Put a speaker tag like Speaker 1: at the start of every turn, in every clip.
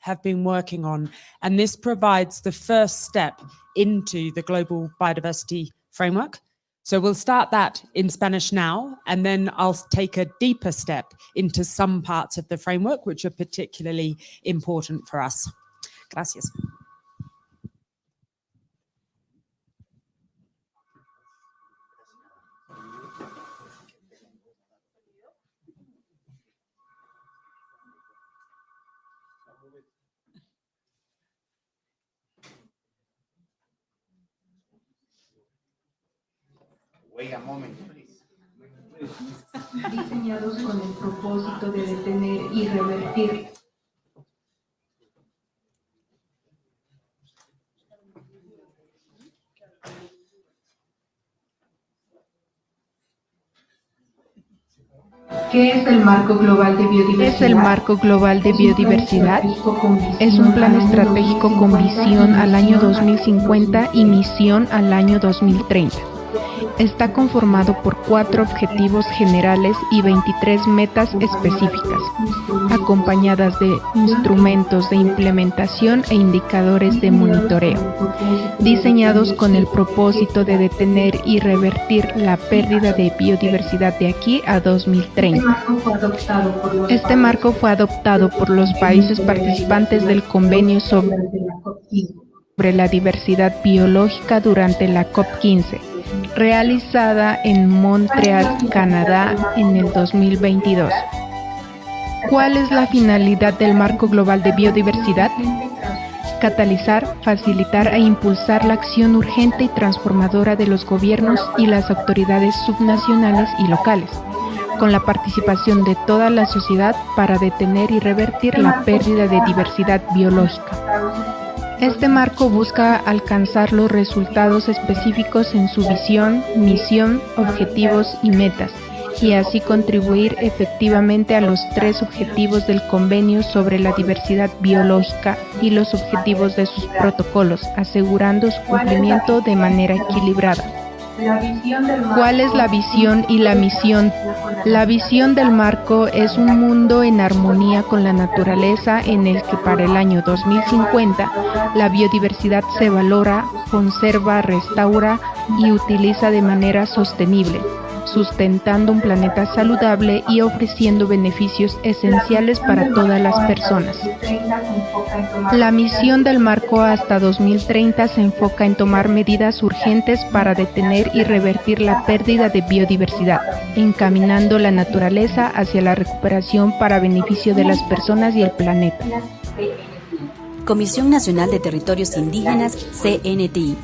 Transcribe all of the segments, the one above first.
Speaker 1: have been working on, and this provides the first step into the Global Biodiversity Framework. So we'll start that in Spanish now, and then I'll take a deeper step into some parts of the framework which are particularly important for us. Gracias.
Speaker 2: Wait a moment, please.
Speaker 3: Diseñados con el propósito de detener y revertir. ¿Qué es el Marco Global de Biodiversidad?
Speaker 4: ¿Es el Marco Global de Biodiversidad? Es un plan estratégico con visión al año 2050 y misión al año 2030. Está conformado por 4 objetivos generales y 23 metas específicas, acompañadas de instrumentos de implementación e indicadores de monitoreo, diseñados con el propósito de detener y revertir la pérdida de biodiversidad de aquí a 2030. Este marco fue adoptado por los países participantes del convenio sobre la diversidad biológica durante la COP15, realizada en Montreal, Canadá, en el 2022. ¿Cuál es la finalidad del Marco Global de Biodiversidad? Catalizar, facilitar e impulsar la acción urgente y transformadora de los gobiernos y las autoridades subnacionales y locales, con la participación de toda la sociedad para detener y revertir la pérdida de diversidad biológica. Este marco busca alcanzar los resultados específicos en su visión, misión, objetivos y metas, y así contribuir efectivamente a los 3 objetivos del Convenio sobre la diversidad biológica y los objetivos de sus protocolos, asegurando su cumplimiento de manera equilibrada. ¿Cuál es la visión y la misión? La visión del marco es un mundo en armonía con la naturaleza en el que para el año 2050 la biodiversidad se valora, conserva, restaura y utiliza de manera sostenible, sustentando un planeta saludable y ofreciendo beneficios esenciales para todas las personas. La misión del marco hasta 2030 se enfoca en tomar medidas urgentes para detener y revertir la pérdida de biodiversidad, encaminando la naturaleza hacia la recuperación para beneficio de las personas y el planeta.
Speaker 5: Comisión Nacional de Territorios Indígenas, CNTI,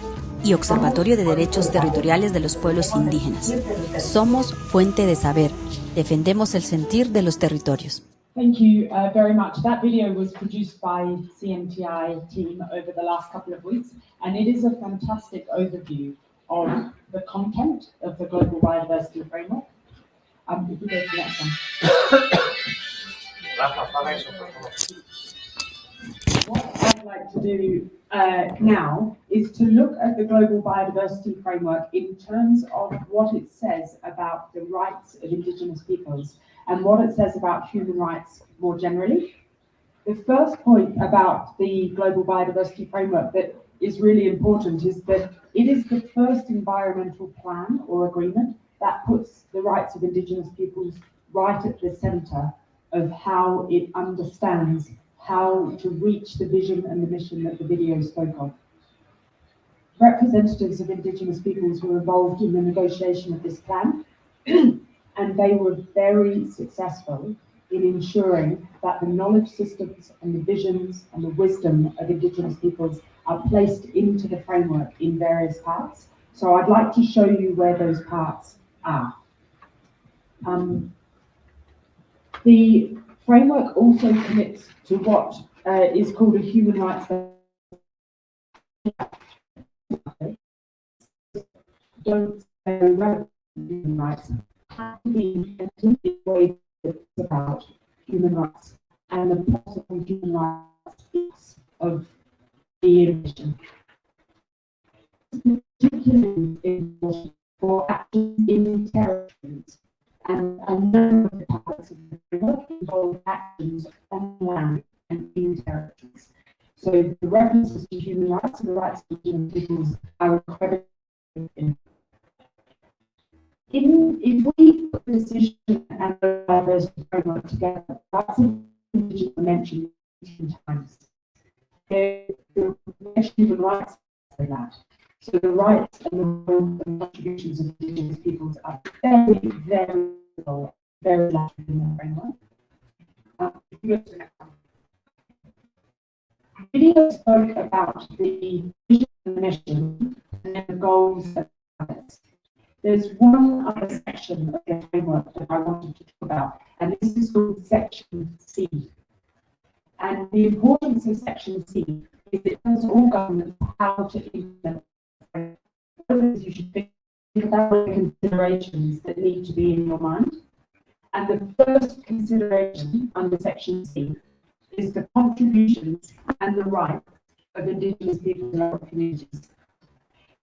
Speaker 5: y Observatorio de Derechos Territoriales de los Pueblos Indígenas. Somos fuente de saber. Defendemos el sentir de los territorios.
Speaker 6: Thank you very much. That video was produced by CNTI team over the last couple of weeks, and it is a fantastic overview of the content of the Global Biodiversity Framework. If we go to the next one. What I'd like to do now is to look at the Global Biodiversity Framework in terms of what it says about the rights of Indigenous peoples and what it says about human rights more generally. The first point about the Global Biodiversity Framework that is really important is that it is the first environmental plan or agreement that puts the rights of Indigenous peoples right at the centre of how it understands how to reach the vision and the mission that the video spoke of. Representatives of Indigenous peoples were involved in the negotiation of this plan, and they were very successful in ensuring that the knowledge systems and the visions and the wisdom of Indigenous peoples are placed into the framework in various parts. So I'd like to show you where those parts are. The framework also commits to what is called a human rights. Don't say human rights. Have to be a way about human rights and the possible human rights of the innovation. Particularly important for actions in territories. And a number of the parts of the framework involve actions on land and in territories. So the references to human rights and the rights of Indigenous peoples are incredibly important. If we put the decision and the diversity framework together, rights of Indigenous are mentioned 18 times. The human rights for that. So the rights and the role and contributions of Indigenous peoples are very, very low, very large in the framework. Video spoke about the vision and the mission and then the goals and targets. There's one other section of the framework that I wanted to talk about, and this is called Section C. And the importance of Section C is it tells all governments how to implement. You should think about the considerations that need to be in your mind. And the first consideration under Section C is the contributions and the rights of Indigenous peoples and local communities.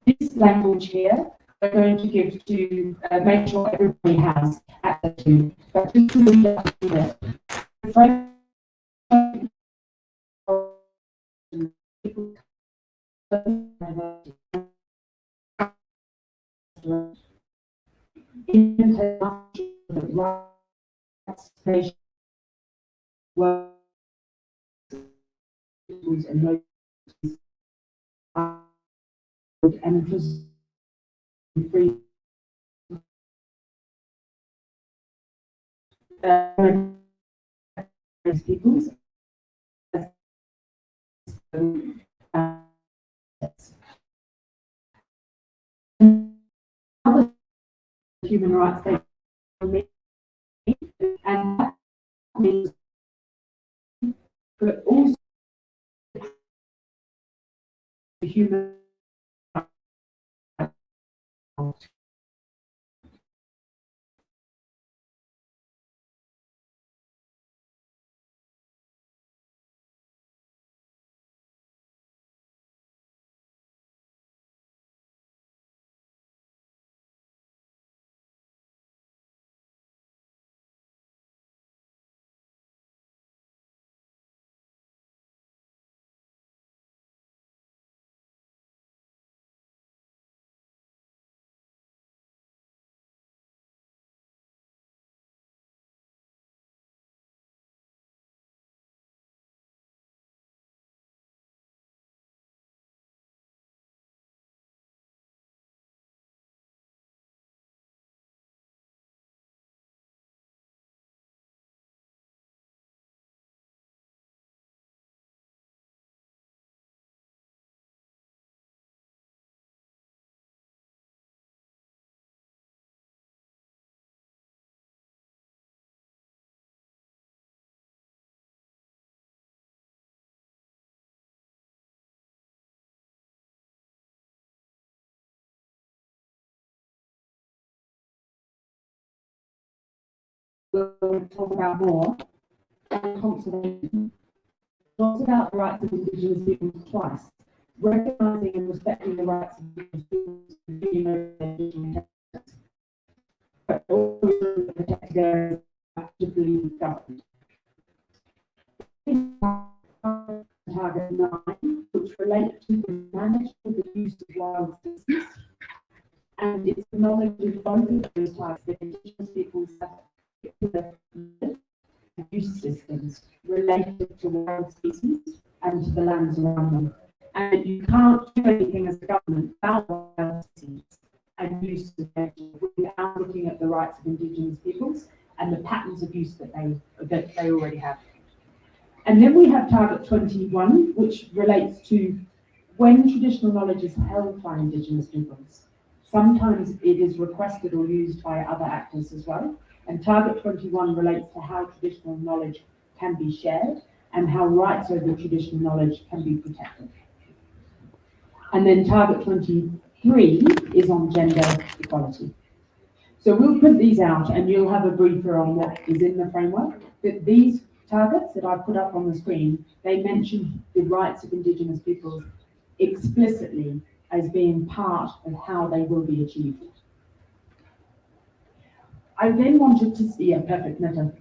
Speaker 6: This language here, we're going to give to make sure everybody has access to, but just to read out here. And just free peoples human rights and that means but also human we'll talk about more and conservation. Talks about the rights of Indigenous peoples twice, recognising and respecting the rights of Indigenous peoples to be in but also protected areas actively governed. Target 9, which relates to the management of the use of wild species, and it's the knowledge of both of those types that Indigenous peoples have use systems related to wild species and to the lands around them. And you can't do anything as a government about wild species and use without looking at the rights of Indigenous peoples and the patterns of use that they already have. And then we have target 21, which relates to when traditional knowledge is held by Indigenous peoples. Sometimes it is requested or used by other actors as well. And target 21 relates to how traditional knowledge can be shared and how rights over traditional knowledge can be protected. And then target 23 is on gender equality. So we'll print these out and you'll have a briefer on what is in the framework. That these targets that I put up on the screen, they mention the rights of Indigenous peoples explicitly as being part of how they will be achieved. I then wanted to see, yeah, perfect, Netta.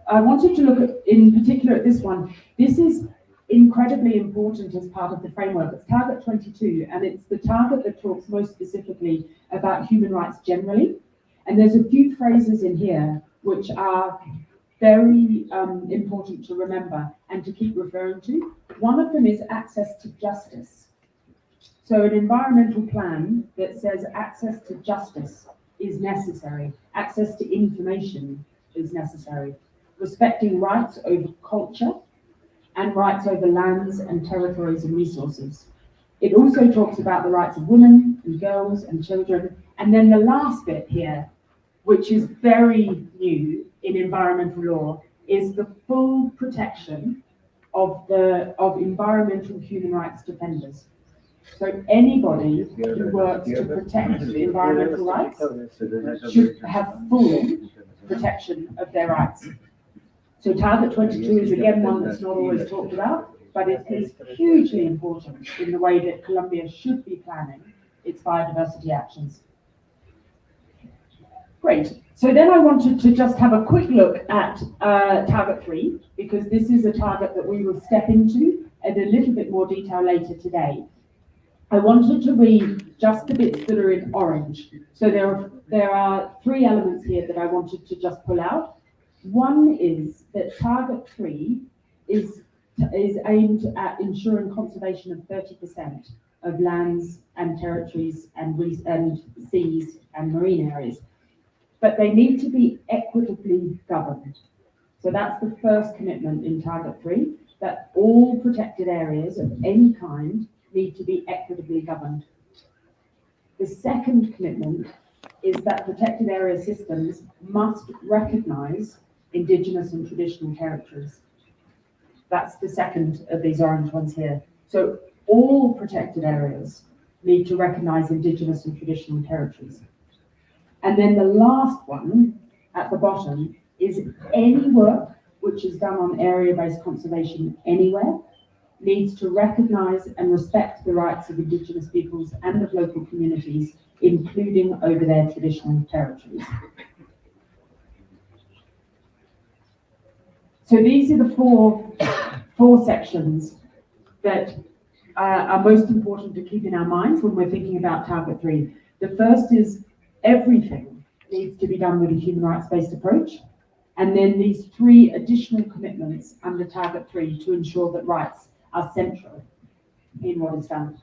Speaker 6: I wanted to look at, in particular at this one. This is incredibly important as part of the framework. It's target 22, and it's the target that talks most specifically about human rights generally. And there's a few phrases in here which are very important to remember and to keep referring to. One of them is access to justice. So an environmental plan that says access to justice is necessary, access to information is necessary, respecting rights over culture and rights over lands and territories and resources. It also talks about the rights of women and girls and children. And then the last bit here, which is very new in environmental law, is the full protection of environmental human rights defenders. So anybody who works to protect environmental rights should have full protection of their rights. So target 22 is again one that's not always talked about, but it is hugely important in the way that Colombia should be planning its biodiversity actions. Great. So then I wanted to just have a quick look at target 3, because this is a target that we will step into in a little bit more detail later today. I wanted to read just the bits that are in orange. So there are 3 elements here that I wanted to just pull out. One is that target 3 is aimed at ensuring conservation of 30% of lands and territories and seas and marine areas. But they need to be equitably governed. So that's the first commitment in target 3, that all protected areas of any kind need to be equitably governed. The second commitment is that protected area systems must recognise indigenous and traditional territories. That's the second of these orange ones here. So all protected areas need to recognise indigenous and traditional territories. And then the last one at the bottom is any work which is done on area-based conservation anywhere needs to recognise and respect the rights of indigenous peoples and of local communities, including over their traditional territories. So these are the four sections that are most important to keep in our minds when we're thinking about target 3. The first is everything needs to be done with a human rights-based approach. And then these 3 additional commitments under target 3 to ensure that rights are central in what is done.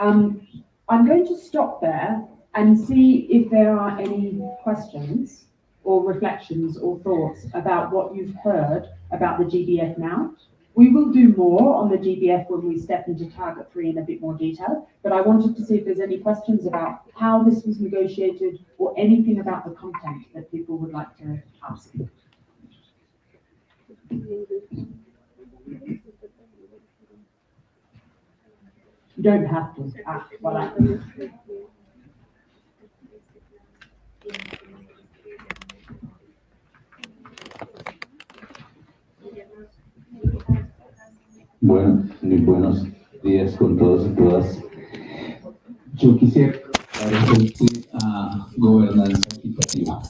Speaker 6: I'm going to stop there and see if there are any questions or reflections or thoughts about what you've heard about the GBF now. We will do more on the GBF when we step into target 3 in a bit more detail, but I wanted to see if there's any questions about how this was negotiated or anything about the content that people would like to ask. You don't have to. Voilà.
Speaker 7: Bueno, muy buenos días con todos y todas. Yo quisiera referirme a gobernanza equitativa.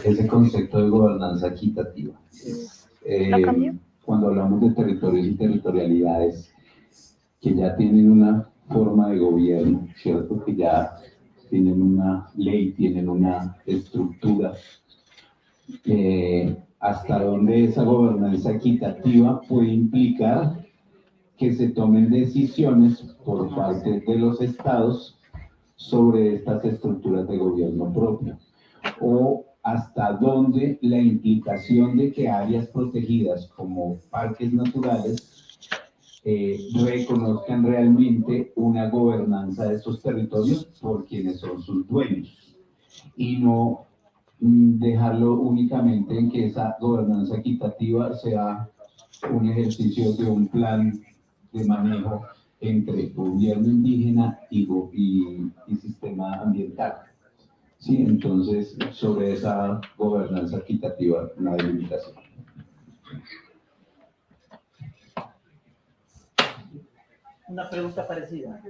Speaker 7: Ese concepto de gobernanza equitativa. Cuando hablamos de territorios y territorialidades que ya tienen una forma de gobierno, ¿cierto? Que ya tienen una ley, tienen una estructura. Hasta dónde esa gobernanza equitativa puede implicar que se tomen decisiones por parte de los estados sobre estas estructuras de gobierno propio, o hasta dónde la implicación de que áreas protegidas como parques naturales reconozcan realmente una gobernanza de esos territorios por quienes son sus dueños, y no dejarlo únicamente en que esa gobernanza equitativa sea un ejercicio de un plan de manejo entre gobierno indígena y sistema ambiental. Sí, entonces, sobre esa gobernanza equitativa, una delimitación.
Speaker 8: Una pregunta parecida.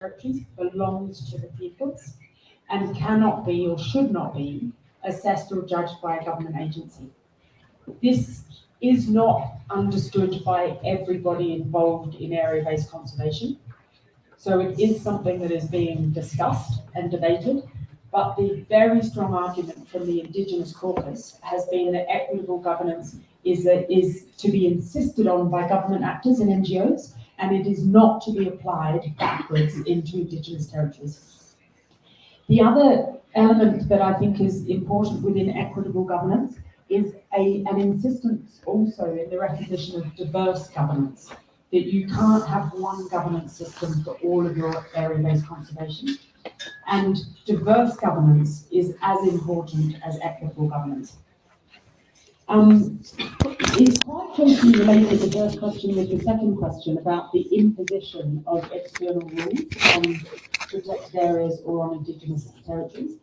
Speaker 6: territories belongs to the peoples and cannot be or should not be assessed or judged by a government agency. This is not understood by everybody involved in area-based conservation. So it is something that is being discussed and debated, but the very strong argument from the Indigenous caucus has been that equitable governance is to be insisted on by government actors and NGOs, and it is not to be applied backwards into Indigenous territories. The other element that I think is important within equitable governance is an insistence also in the recognition of diverse governance, that you can't have one governance system for all of your area-based conservation. And diverse governance is as important as equitable governance. It's quite closely related, the first question with the second question about the imposition of external rules on protected areas or on Indigenous territories.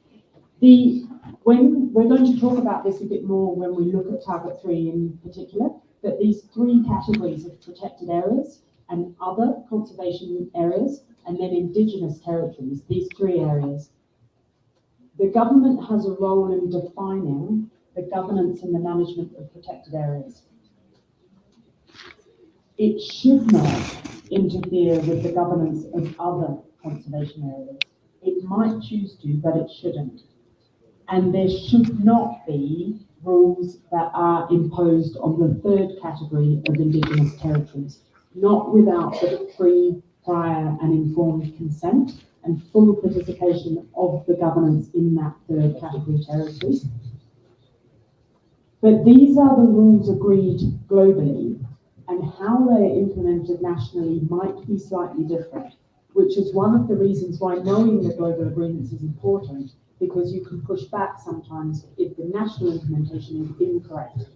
Speaker 6: When we're going to talk about this a bit more when we look at Target 3 in particular, that these three categories of protected areas and other conservation areas, and then Indigenous territories, these three areas, the government has a role in defining the governance and the management of protected areas. It should not interfere with the governance of other conservation areas. It might choose to, but it shouldn't. And there should not be rules that are imposed on the third category of Indigenous territories, not without the free, prior and informed consent and full participation of the governance in that third category territories. But these are the rules agreed globally, and how they're implemented nationally might be slightly different, which is one of the reasons why knowing the global agreements is important, because you can push back sometimes if the national implementation is incorrect.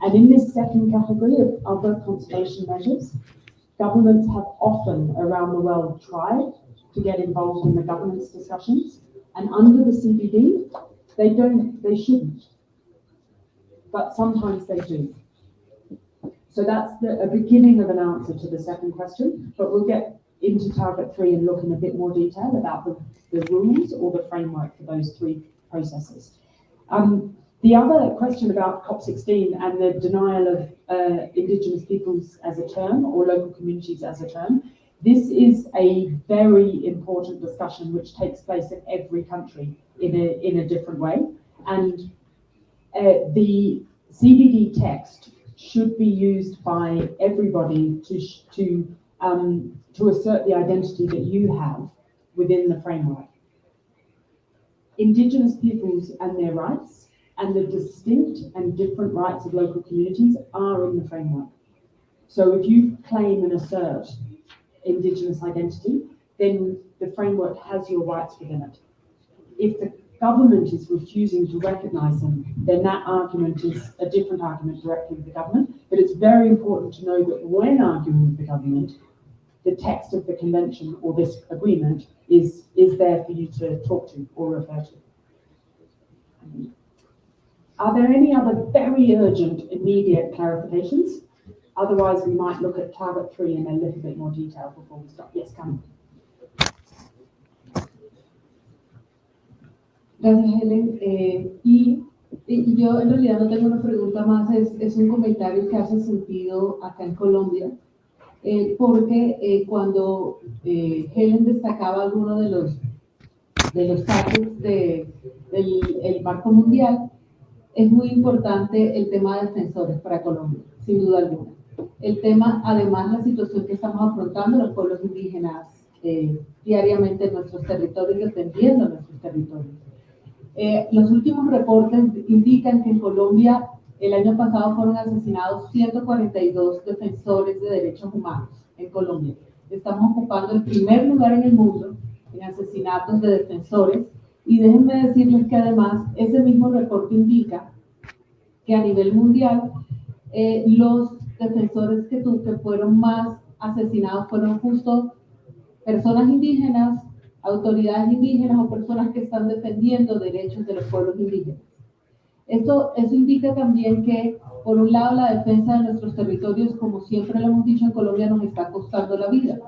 Speaker 6: And in this second category of other conservation measures, governments have often around the world tried to get involved in the governance discussions, and under the CBD, they shouldn't, but sometimes they do. So that's a beginning of an answer to the second question, but we'll get into Target 3 and look in a bit more detail about the rules or the framework for those three processes. The other question about COP16 and the denial of Indigenous peoples as a term or local communities as a term, this is a very important discussion which takes place in every country in a different way. And the CBD text should be used by everybody to assert the identity that you have within the framework. Indigenous peoples and their rights and the distinct and different rights of local communities are in the framework. So if you claim and assert Indigenous identity, then the framework has your rights within it. If the government is refusing to recognise them, then that argument is a different argument directly with the government. But it's very important to know that when arguing with the government, the text of the convention or this agreement is there for you to talk to or refer to. Are there any other very urgent, immediate clarifications? Otherwise, we might look at Target 3 in a little bit more detail before we start. Yes, Carmen.
Speaker 3: Gracias, Helen. Y yo en realidad no tengo una pregunta más, es un comentario que hace sentido acá en Colombia, porque cuando Helen destacaba algunos de los targets del marco mundial, es muy importante el tema de defensores para Colombia, sin duda alguna. El tema, además, la situación que estamos afrontando los pueblos indígenas diariamente en nuestros territorios, defendiendo nuestros territorios. Los últimos reportes indican que en Colombia el año pasado fueron asesinados 142 defensores de derechos humanos en Colombia. Estamos ocupando el primer lugar en el mundo en asesinatos de defensores, y déjenme decirles que además ese mismo reporte indica que a nivel mundial los defensores que fueron más asesinados fueron justo personas indígenas, autoridades indígenas o personas que están defendiendo derechos de los pueblos indígenas. Eso indica también que, por un lado, la defensa de nuestros territorios, como siempre lo hemos dicho en Colombia, nos está costando la vida.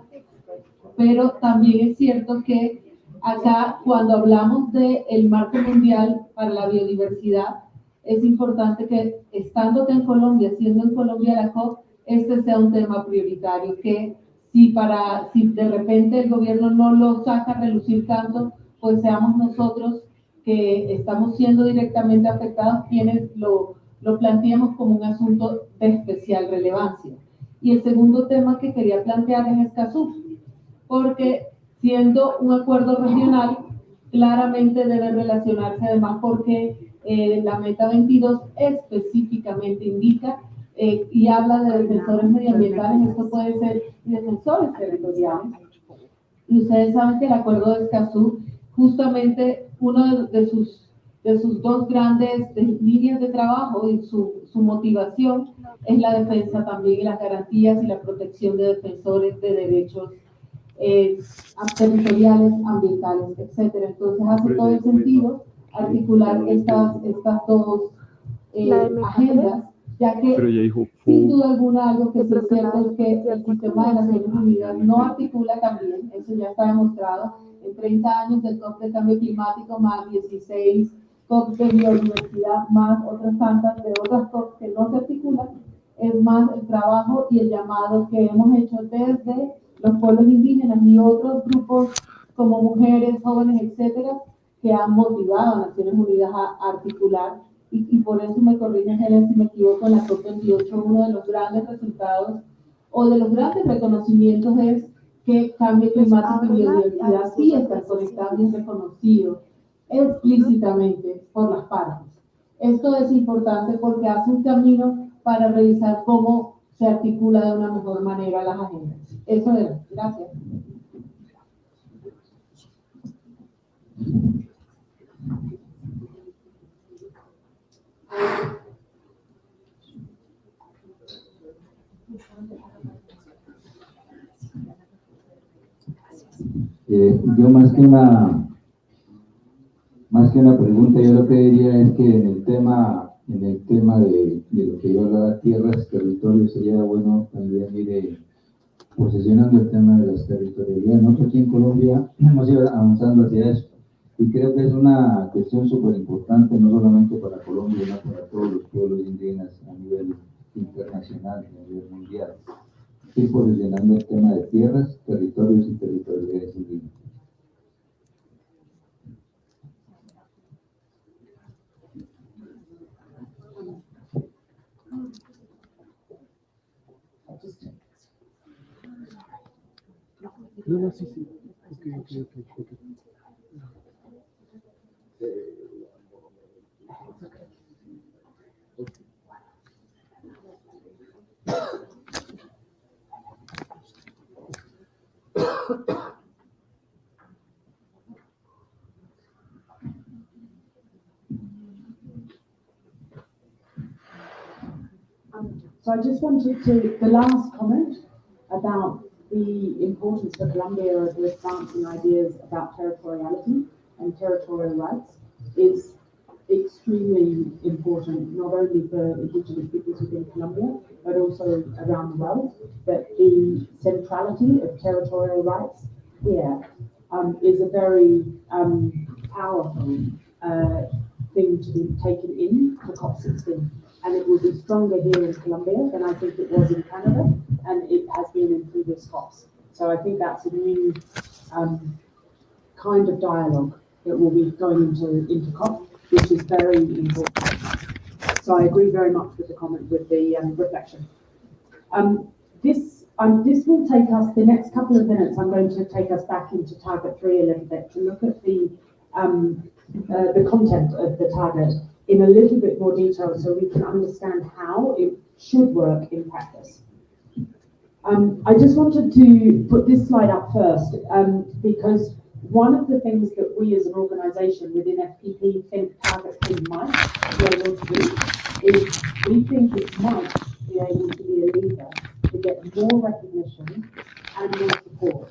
Speaker 3: pero también es cierto que acá cuando hablamos del marco mundial para la biodiversidad, es importante que estando en Colombia, siendo en Colombia la COP, este sea un tema prioritario, que si de repente el gobierno no lo saca a relucir tanto, pues seamos nosotros que estamos siendo directamente afectados quienes lo planteamos como un asunto de especial relevancia. Y el segundo tema que quería plantear es Escazú, porque siendo un acuerdo regional, claramente debe relacionarse además porque la meta 22 específicamente indica y habla de defensores medioambientales, esto puede ser defensores territoriales. Y ustedes saben que el acuerdo de Escazú, justamente uno de sus dos grandes líneas de trabajo y su motivación es la defensa también y las garantías y la protección de defensores de derechos territoriales, ambientales, etcétera. Entonces hace todo el sentido articular estas dos agendas, ya que sin duda alguna algo que sí es cierto es que el sistema de Naciones Unidas no articula también, eso ya está demostrado, en 30 años del COP de cambio climático, más 16 COP de biodiversidad, más otras tantas de otras COP que no se articulan, es más el trabajo y el llamado que hemos hecho desde los pueblos indígenas y otros grupos como mujeres, jóvenes, etcétera, que han motivado a Naciones Unidas a articular, y por eso me corrigen, Helen, si me equivoco, en la COP28 uno de los grandes resultados o de los grandes reconocimientos es que cambio climático y biodiversidad sí están conectados y reconocidos explícitamente por las partes. Esto es importante porque hace un camino para revisar cómo se articula de una mejor manera las agendas. Eso es. Gracias.
Speaker 7: Yo más que una pregunta, yo lo que diría es que en el tema de lo que yo hablaba, tierras, territorios, sería bueno también ir posesionando el tema de las territorialidades. Nosotros aquí en Colombia hemos ido avanzando hacia eso, y creo que es una cuestión súper importante, no solamente para Colombia, sino para todos los pueblos indígenas a nivel internacional, a nivel mundial. Ir posicionando el tema de tierras, territorios y territorialidades indígenas.
Speaker 8: No, sí. Okay.
Speaker 6: So I just wanted the last comment about the importance for Colombia of advancing ideas about territoriality and territorial rights is extremely important, not only for indigenous peoples within Colombia, but also around the world. That the centrality of territorial rights here is a very powerful thing to be taken in to COP16. And it will be stronger here in Colombia than I think it was in Canada, and it has been in previous COPs. So I think that's a new kind of dialogue that will be going into COP, which is very important. So I agree very much with the comment, with the reflection. This will take us, the next couple of minutes, I'm going to take us back into Target 3 a little bit to look at the content of the target in a little bit more detail so we can understand how it should work in practice. I just wanted to put this slide up first because one of the things that we as an organisation within FPP think Target 3 might be able to do is we think it might be able to be a lever to get more recognition and more support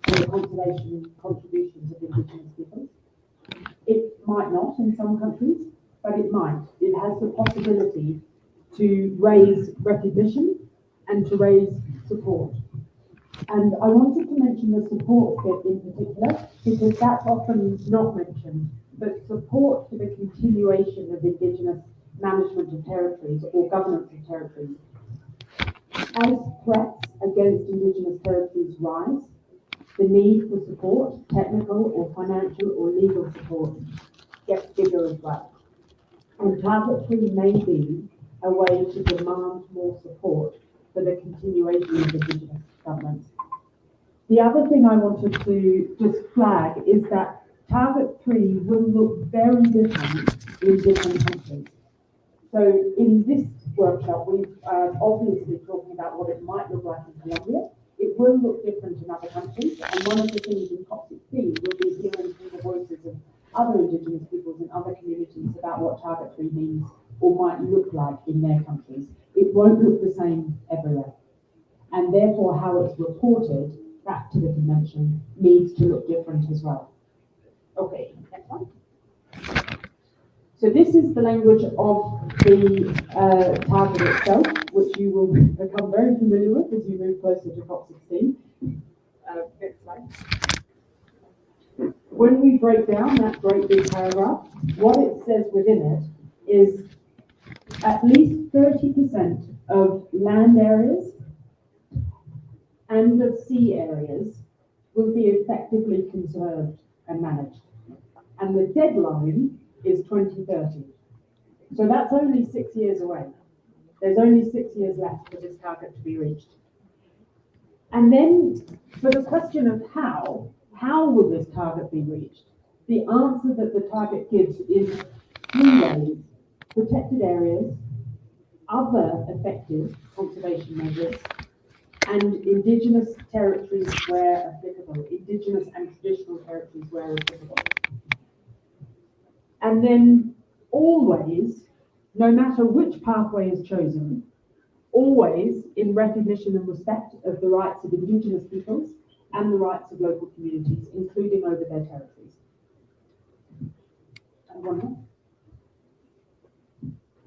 Speaker 6: for the conservation contributions of Indigenous peoples. It might not in some countries, but it might. It has the possibility to raise recognition and to raise support. And I wanted to mention the support bit in particular, because that's often not mentioned, but support for the continuation of Indigenous management of territories or governance of territories. As threats against Indigenous territories rise, the need for support, technical or financial or legal support, gets bigger as well. And Target 3 may be a way to demand more support for the continuation of Indigenous governance. The other thing I wanted to just flag is that Target 3 will look very different in different countries. So in this workshop, we've obviously talking about what it might look like in Colombia. It will look different in other countries, and one of the things in COP16 will be hearing from the voices of other Indigenous peoples and other communities about what Target 3 means or might look like in their countries. It won't look the same everywhere, and therefore how it's reported back to the convention needs to look different as well. Okay, next one. So this is the language of the target itself, which you will become very familiar with as you move closer to COP16. Next slide. When we break down that great big paragraph, what it says within it is at least 30% of land areas and of sea areas will be effectively conserved and managed. And the deadline is 2030. So that's only 6 years away. There's only 6 years left for this target to be reached. And then for the question of how will this target be reached? The answer that the target gives is 3 ways: protected areas, other effective conservation measures, and Indigenous territories where applicable, Indigenous and traditional territories where applicable. And then always, no matter which pathway is chosen, always in recognition and respect of the rights of Indigenous peoples and the rights of local communities, including over their territories. And one more.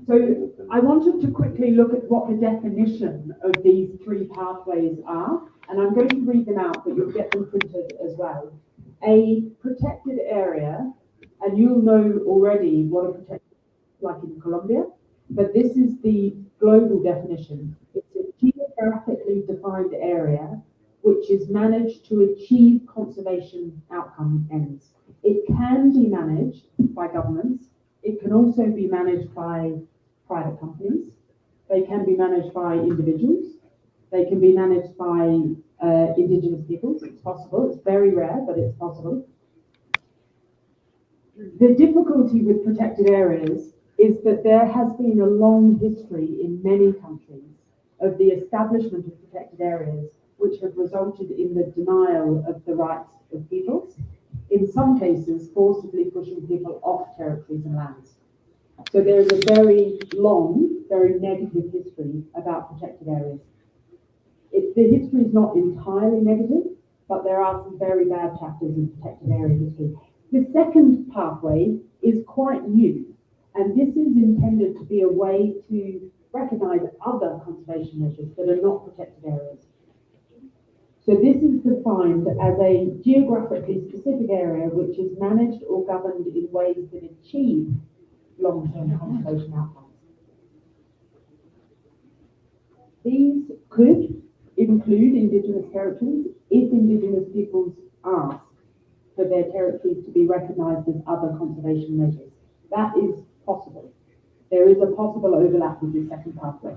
Speaker 6: So I wanted to quickly look at what the definition of these 3 pathways are, and I'm going to read them out, but you'll get them printed as well. A protected area, and you'll know already what a protected area is like in Colombia, but this is the global definition. It's a geographically defined area which is managed to achieve conservation outcome ends. It can be managed by governments. It can also be managed by private companies. They can be managed by individuals. They can be managed by Indigenous peoples. It's possible. It's very rare, but it's possible. The difficulty with protected areas is that there has been a long history in many countries of the establishment of protected areas, which have resulted in the denial of the rights of peoples, in some cases forcibly pushing people off territories and lands. So there is a very long, very negative history about protected areas. The history is not entirely negative, but there are some very bad chapters in protected area history. The second pathway is quite new, and this is intended to be a way to recognise other conservation measures that are not protected areas. So this is defined as a geographically specific area which is managed or governed in ways that achieve long-term conservation outcomes. These could include Indigenous territories if Indigenous peoples ask for their territories to be recognised as other conservation measures. That is possible. There is a possible overlap with the second pathway.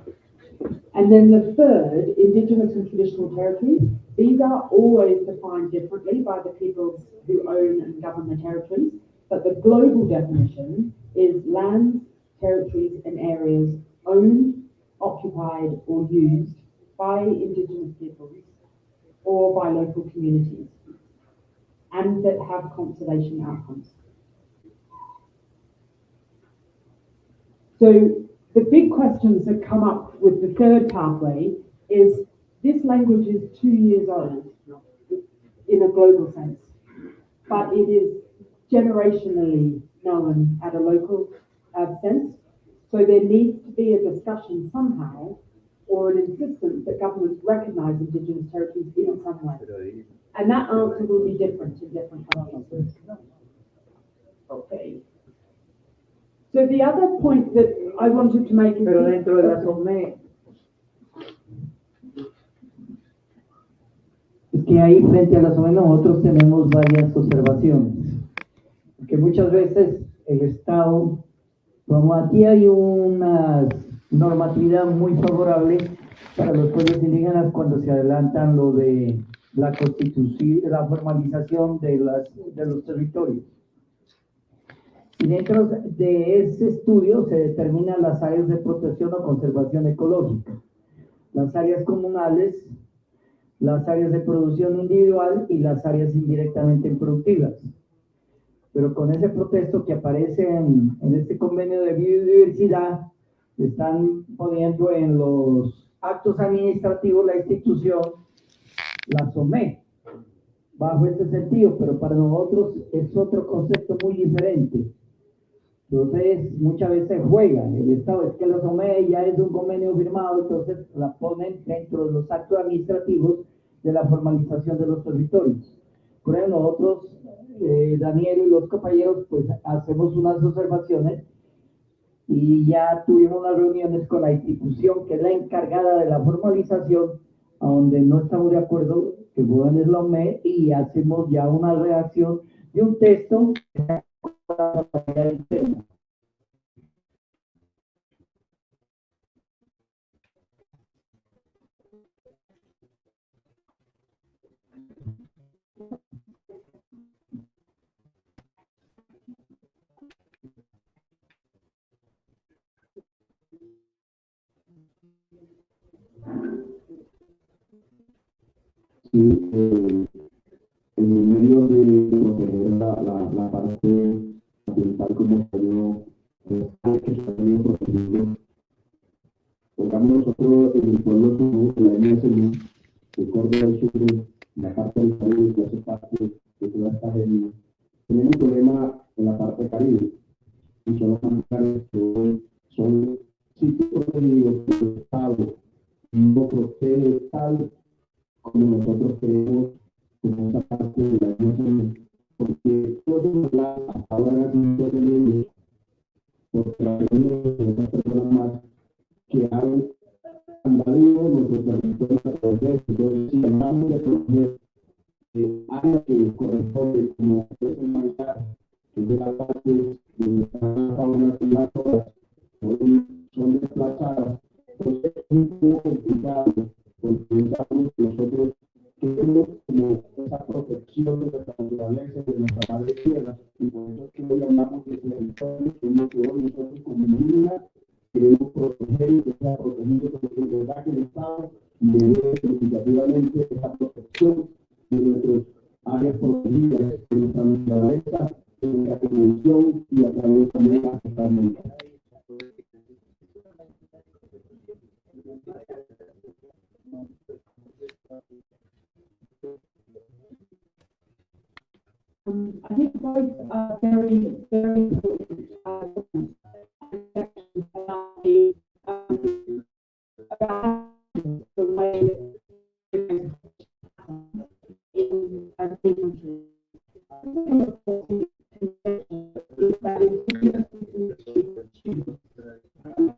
Speaker 6: And then the third, Indigenous and traditional territories, these are always defined differently by the peoples who own and govern the territories, but the global definition is lands, territories and areas owned, occupied or used by Indigenous peoples or by local communities, and that have conservation outcomes. So the big questions that come up with the third pathway is this language is 2 years old in a global sense, but it is generationally known at a local sense. So there needs to be a discussion somehow or an insistence that governments recognise Indigenous territories in some way? And that answer will be different in different countries. Okay. So the other point that I wanted to make is...
Speaker 9: Pero dentro de la SOME, es que ahí frente a la SOME nosotros tenemos varias observaciones. Porque muchas veces el Estado, como aquí hay una normatividad muy favorable para los pueblos indígenas cuando se adelantan lo de la constitución, la formalización de los territorios. Y dentro de ese estudio se determinan las áreas de protección o conservación ecológica, las áreas comunales, las áreas de producción individual y las áreas indirectamente improductivas. Pero con ese protesto que aparece en este convenio de biodiversidad, están poniendo en los actos administrativos la institución, la SOME, bajo este sentido, pero para nosotros es otro concepto muy diferente. Entonces, muchas veces juegan el Estado, es que la SOME ya es un convenio firmado, entonces la ponen dentro de los actos administrativos de la formalización de los territorios. Por ejemplo, nosotros, Daniel y los compañeros, pues hacemos unas observaciones y ya tuvimos unas reuniones con la institución que es la encargada de la formalización, a donde no estamos de acuerdo, que puedan es la OME, y hacemos ya una redacción de un texto del tema.
Speaker 10: Sí, en el medio de proteger la parte ambiental como salió, que salió protegido. Pongamos nosotros en el pueblo sur, en la línea Selú, el Córdoba del Sur, la parte del Caribe, que hace parte de toda esta región. Tenemos un problema en la parte Caribe, y son los manglares que hoy son sitios protegidos por el Estado, no protege tal como nosotros creemos en esa parte de la nación, porque todos los hasta ahora han sido teniendo, porque la de esas personas más que han invadido nuestro territorio a través de esto. Entonces, si hablamos de proteger áreas que corresponden como es el manglar, que es de la parte de nuestra fauna y las horas, son desplazadas. Entonces, es un poco complicado, porque nosotros queremos como esa protección de nuestra naturaleza, de nuestra madre tierra, y por eso es que lo llamamos de territorio, que es lo que hoy nosotros como indígenas queremos proteger y que sea protegido, porque es verdad que el Estado le dé significativamente esa protección de nuestras áreas protegidas, de nuestra naturaleza, de nuestra convención y a través también de la ambiental.
Speaker 6: I think both are very, very important about the way in a country.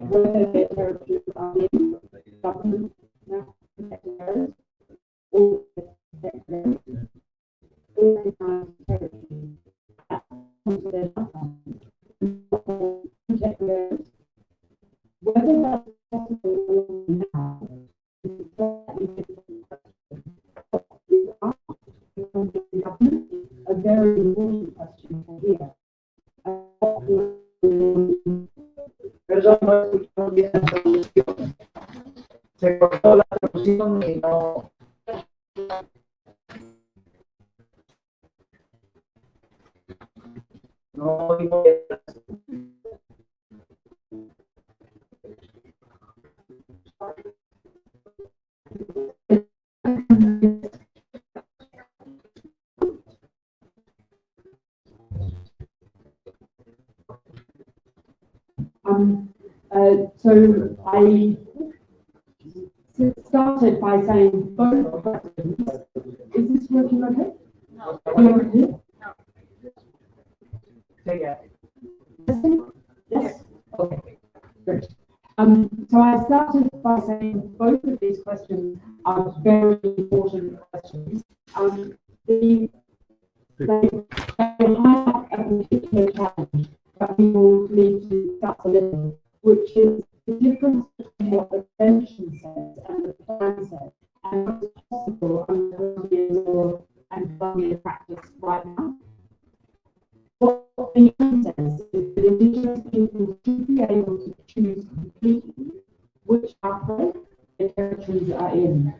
Speaker 6: Whether their territories are in government, national or whether that's possible now is a very important question here.
Speaker 9: Perdón, no escuchamos bien la traducción. Se cortó la traducción y no. No oigo bien.
Speaker 6: So I started by saying both questions. Is this working okay? No. Yes? Okay, great. So I started by saying both of these questions are very important questions. They highlight a particular challenge that we will need to discuss a little, which is the difference between what the convention says and the plan says, and what is possible under Colombian law and Colombian practice right now. What the plan says is that Indigenous people should be able to choose completely which pathway the territories are in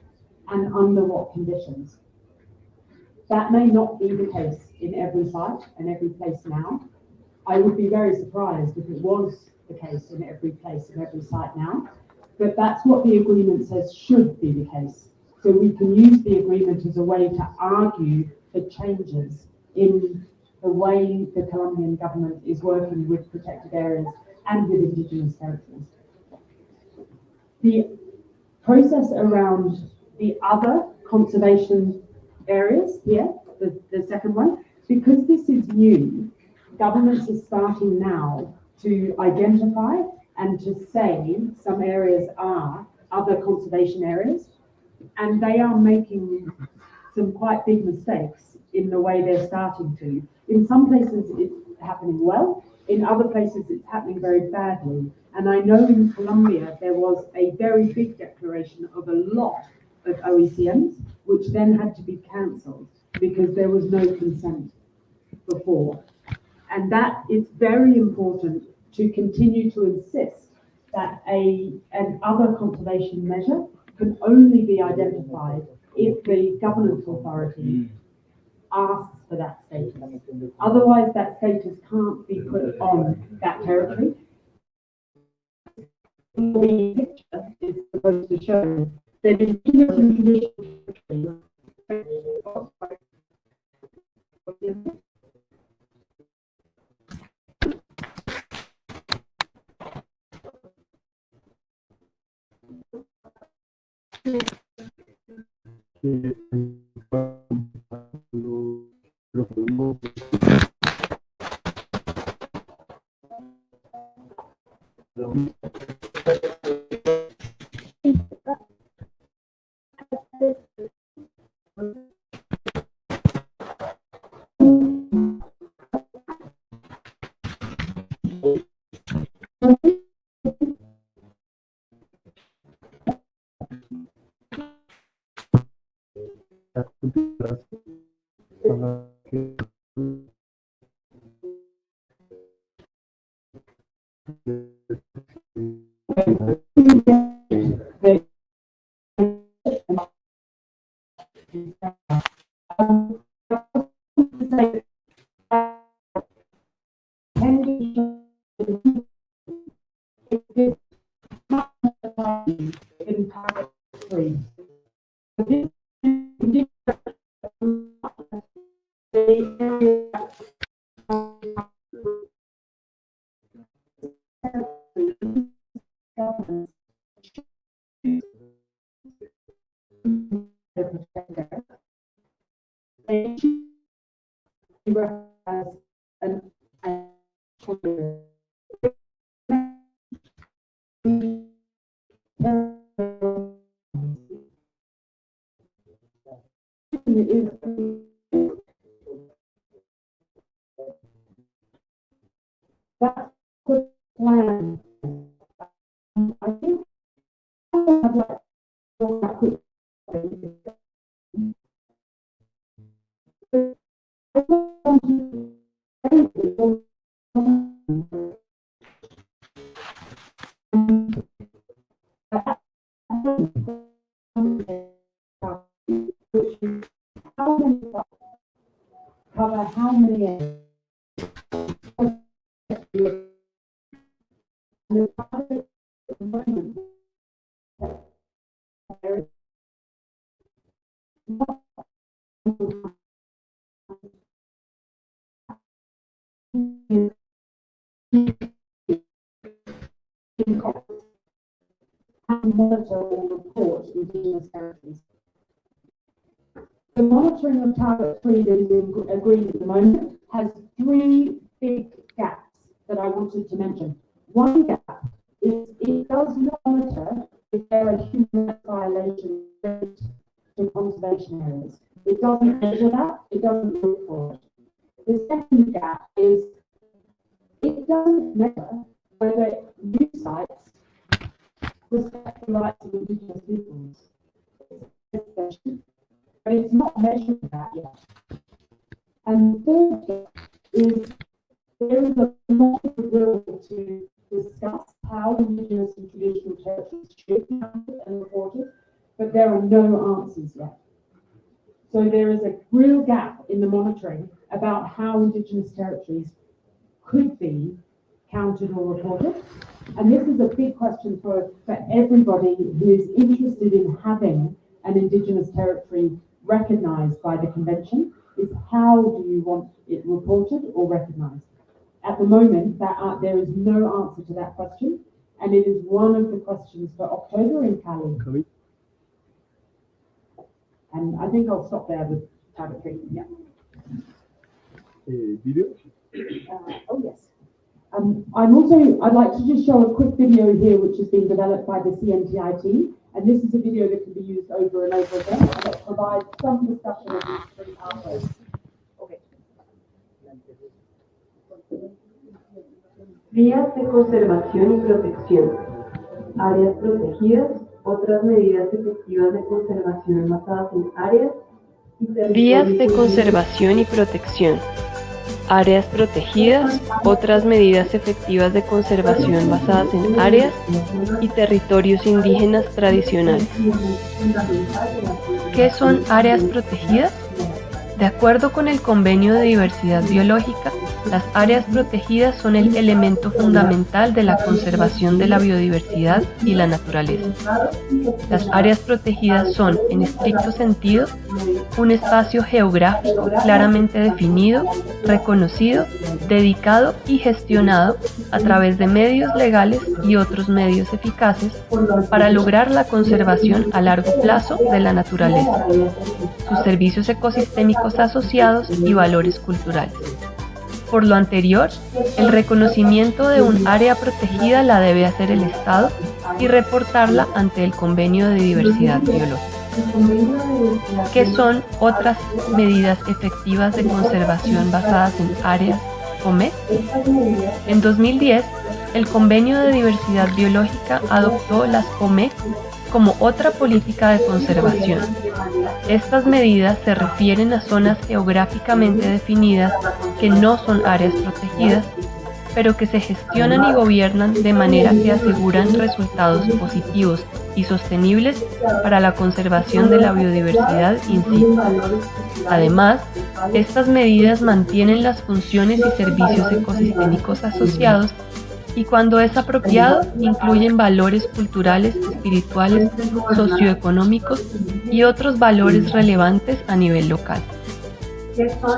Speaker 6: and under what conditions. That may not be the case in every site and every place now. I would be very surprised if it was the case in every place and every site now, but that's what the agreement says should be the case. So we can use the agreement as a way to argue for changes in the way the Colombian government is working with protected areas and with indigenous territories. The process around the other conservation areas here, the second one, because this is new, governments are starting now to identify and to say some areas are other conservation areas, and they are making some quite big mistakes in the way they're starting to. In some places it's happening well, in other places it's happening very badly. And I know in Colombia there was a very big declaration of a lot of OECMs, which then had to be cancelled because there was no consent before. And that is very important to continue to insist that an other conservation measure can only be identified if the governance authority asks for that status. Otherwise, that status can't be put on that territory. The picture is supposed to show that indigenous in paragraph 3. That's the plan. I think I'd like to cover how many can monitor or report Indigenous territories. The monitoring of Target 3 that is agreed at the moment has three big gaps that I wanted to mention. One gap is it does not monitor if there are human rights violations in conservation areas. It doesn't measure that, it doesn't look for it. The second gap is it doesn't measure whether new sites respect the rights of Indigenous peoples. But it's not measuring that yet. And the third gap is there is a lot of will to discuss how Indigenous and traditional territories should be counted and reported, but there are no answers yet. So there is a real gap in the monitoring about how Indigenous territories could be counted or reported. And this is a big question for everybody who is interested in having an Indigenous territory recognised by the Convention, is how do you want it reported or recognised? At the moment, there is no answer to that question, and it is one of the questions for October in Cali. And I think I'll stop there with Target 3. Yeah.
Speaker 8: Video?
Speaker 6: Oh, yes. I'd like to just show a quick video here, which has been developed by the CNTI team. And this is a video that can be used over and over again, and that provides some discussion of these three pathways. Okay.
Speaker 11: Vías de conservación y protección. Áreas protegidas, otras medidas efectivas de conservación basadas en áreas y
Speaker 12: Vías de conservación y protección. Áreas protegidas, otras medidas efectivas de conservación basadas en áreas y territorios indígenas tradicionales. ¿Qué son áreas protegidas? De acuerdo con el Convenio de Diversidad Biológica, las áreas protegidas son el elemento fundamental de la conservación de la biodiversidad y la naturaleza. Las áreas protegidas son, en estricto sentido, un espacio geográfico claramente definido, reconocido, dedicado y gestionado a través de medios legales y otros medios eficaces para lograr la conservación a largo plazo de la naturaleza, sus servicios ecosistémicos asociados y valores culturales. Por lo anterior, el reconocimiento de un área protegida la debe hacer el Estado y reportarla ante el Convenio de Diversidad Biológica. ¿Qué son otras medidas efectivas de conservación basadas en áreas COMET? En 2010, el Convenio de Diversidad Biológica adoptó las COMET como otra política de conservación. Estas medidas se refieren a zonas geográficamente definidas que no son áreas protegidas, pero que se gestionan y gobiernan de manera que aseguran resultados positivos y sostenibles para la conservación de la biodiversidad in situ. Además, estas medidas mantienen las funciones y servicios ecosistémicos asociados y, cuando es apropiado, incluyen valores culturales, espirituales, socioeconómicos y otros valores relevantes a nivel local.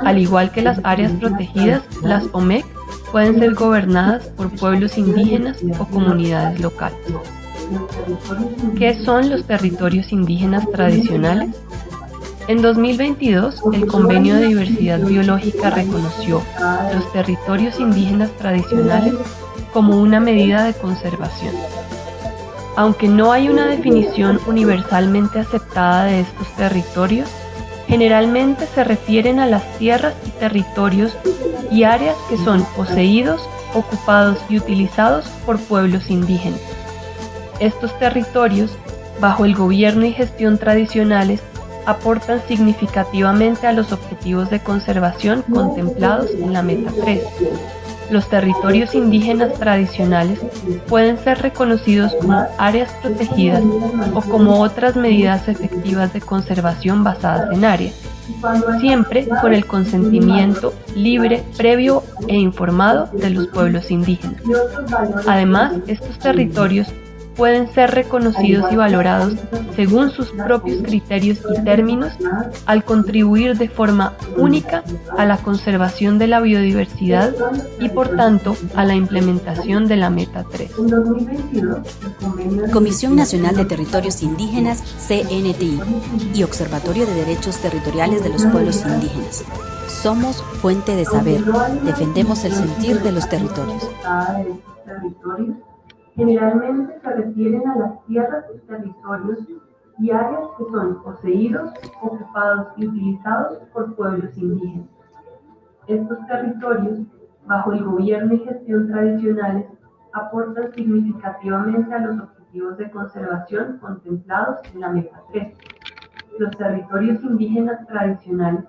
Speaker 12: Al igual que las áreas protegidas, las OMEC pueden ser gobernadas por pueblos indígenas o comunidades locales. ¿Qué son los territorios indígenas tradicionales? En 2022, el Convenio de Diversidad Biológica reconoció los territorios indígenas tradicionales como una medida de conservación. Aunque no hay una definición universalmente aceptada de estos territorios, generalmente se refieren a las tierras y territorios y áreas que son poseídos, ocupados y utilizados por pueblos indígenas. Estos territorios, bajo el gobierno y gestión tradicionales, aportan significativamente a los objetivos de conservación contemplados en la Meta 3. Los territorios indígenas tradicionales pueden ser reconocidos como áreas protegidas o como otras medidas efectivas de conservación basadas en áreas, siempre con el consentimiento libre, previo e informado de los pueblos indígenas. Además, estos territorios pueden ser reconocidos y valorados según sus propios criterios y términos al contribuir de forma única a la conservación de la biodiversidad y por tanto a la implementación de la Meta 3.
Speaker 5: Comisión Nacional de Territorios Indígenas, CNTI, y Observatorio de Derechos Territoriales de los Pueblos Indígenas. Somos fuente de saber, defendemos el sentir de los territorios.
Speaker 11: Generalmente se refieren a las tierras, territorios y áreas que son poseídos, ocupados y utilizados por pueblos indígenas. Estos territorios, bajo el gobierno y gestión tradicionales, aportan significativamente a los objetivos de conservación contemplados en la Meta 3. Los territorios indígenas tradicionales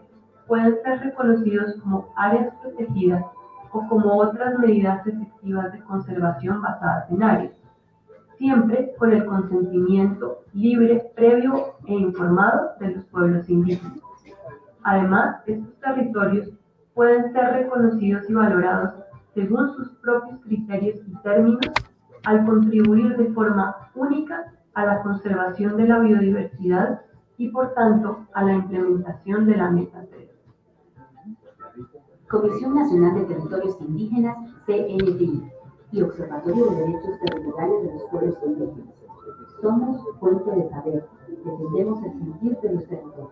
Speaker 11: pueden ser reconocidos como áreas protegidas o como otras medidas efectivas de conservación basadas en áreas, siempre con el consentimiento libre, previo e informado de los pueblos indígenas. Además, estos territorios pueden ser reconocidos y valorados según sus propios criterios y términos al contribuir de forma única a la conservación de la biodiversidad y por tanto a la implementación de la Meta 3.
Speaker 5: Comisión Nacional de Territorios Indígenas, CNTI, y Observatorio de Derechos Territoriales de los Pueblos Indígenas. Somos fuente de saber, defendemos el sentir de los territorios.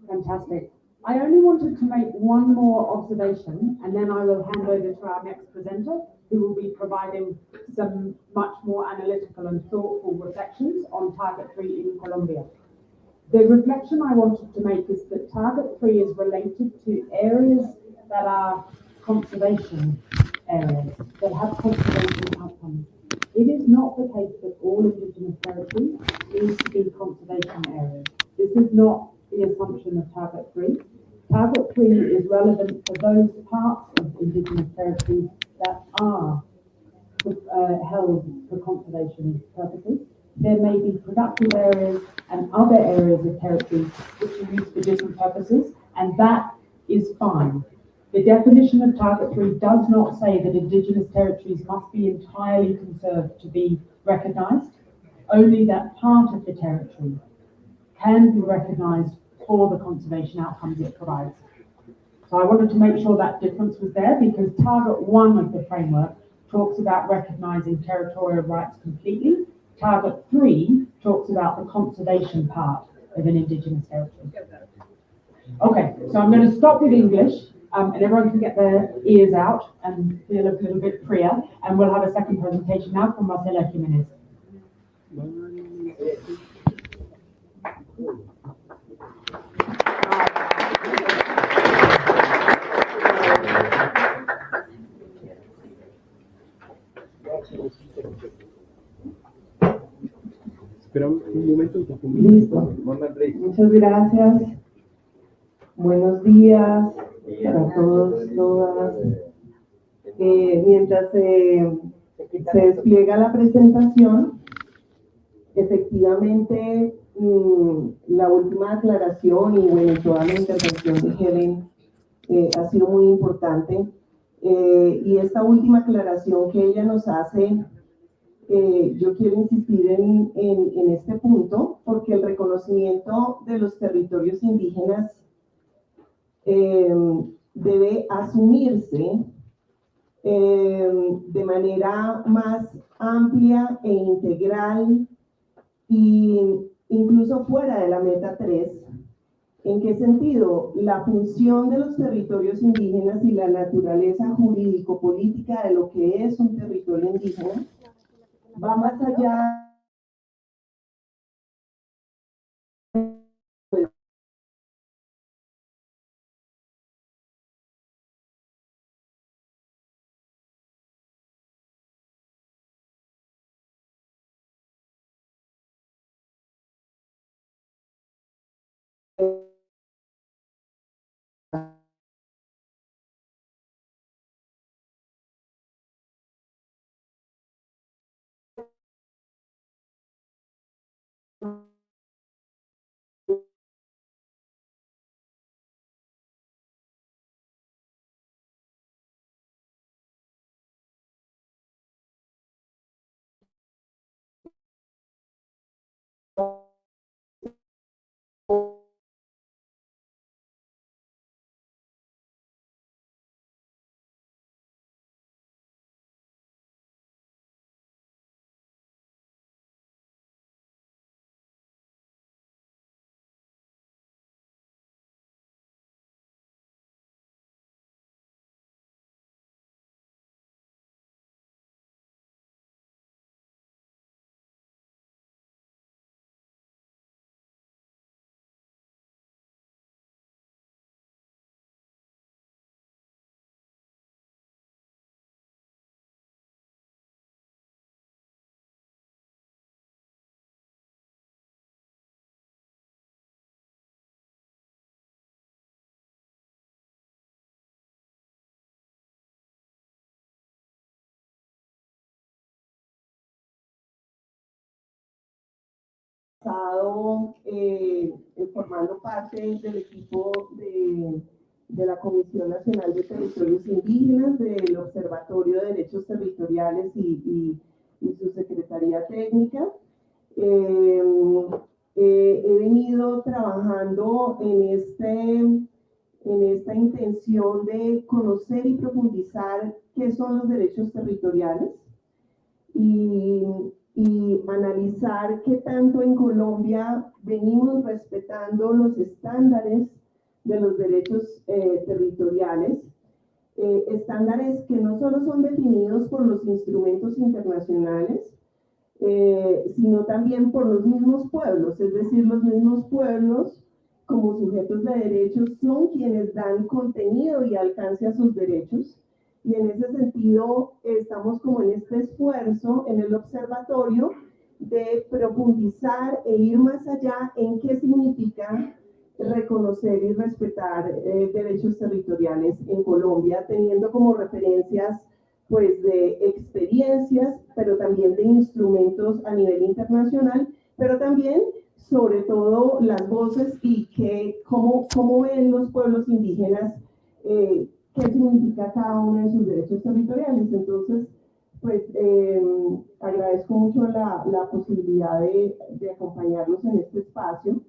Speaker 13: Fantastic. I only wanted to make one more observation, and then I will hand over to our next presenter, who will be providing some much more analytical and thoughtful reflections on Target 3 in Colombia. The reflection I wanted to make is that Target 3 is related to areas that are conservation areas, that have conservation outcomes. It is not the case that all Indigenous territories need to be conservation areas. This is not the assumption of Target 3. Target 3 is relevant for those parts of Indigenous territories that are held for conservation purposes. There may be productive areas and other areas of territory which are used for different purposes, and that is fine. The definition of Target 3 does not say that Indigenous territories must be entirely conserved to be recognised, only that part of the territory can be recognised for the conservation outcomes it provides. So I wanted to make sure that difference was there, because Target 1 of the framework talks about recognising territorial rights completely. Target 3 talks about the conservation part of an Indigenous territory. Okay, so I'm going to stop with English, and everyone can get their ears out and feel a little bit freer, and we'll have a second presentation now from Marcela Jimenez.
Speaker 8: Espera un momento.
Speaker 11: Listo. Muchas gracias. Buenos días para todos, todas. Mientras se despliega la presentación, efectivamente, la última aclaración y bueno, toda la intervención de Helen ha sido muy importante. Y esta última aclaración que ella nos hace, yo quiero insistir en este punto, porque el reconocimiento de los territorios indígenas debe asumirse de manera más amplia e integral, y incluso fuera de la Meta 3. ¿En qué sentido? La función de los territorios indígenas y la naturaleza jurídico-política de lo que es un territorio indígena va más allá
Speaker 14: pasado formando parte del equipo de la Comisión Nacional de Territorios Indígenas, del Observatorio de Derechos Territoriales y su Secretaría Técnica. He venido trabajando en esta intención de conocer y profundizar qué son los derechos territoriales y analizar qué tanto en Colombia venimos respetando los estándares de los derechos territoriales, estándares que no solo son definidos por los instrumentos internacionales, sino también por los mismos pueblos, es decir, los mismos pueblos como sujetos de derechos son quienes dan contenido y alcance a sus derechos. Y en ese sentido estamos como en este esfuerzo en el observatorio de profundizar e ir más allá en qué significa reconocer y respetar derechos territoriales en Colombia, teniendo como referencias pues de experiencias, pero también de instrumentos a nivel internacional, pero también sobre todo las voces y cómo ven los pueblos indígenas qué significa cada uno de sus derechos territoriales. Entonces, pues agradezco mucho la posibilidad de acompañarlos en este espacio.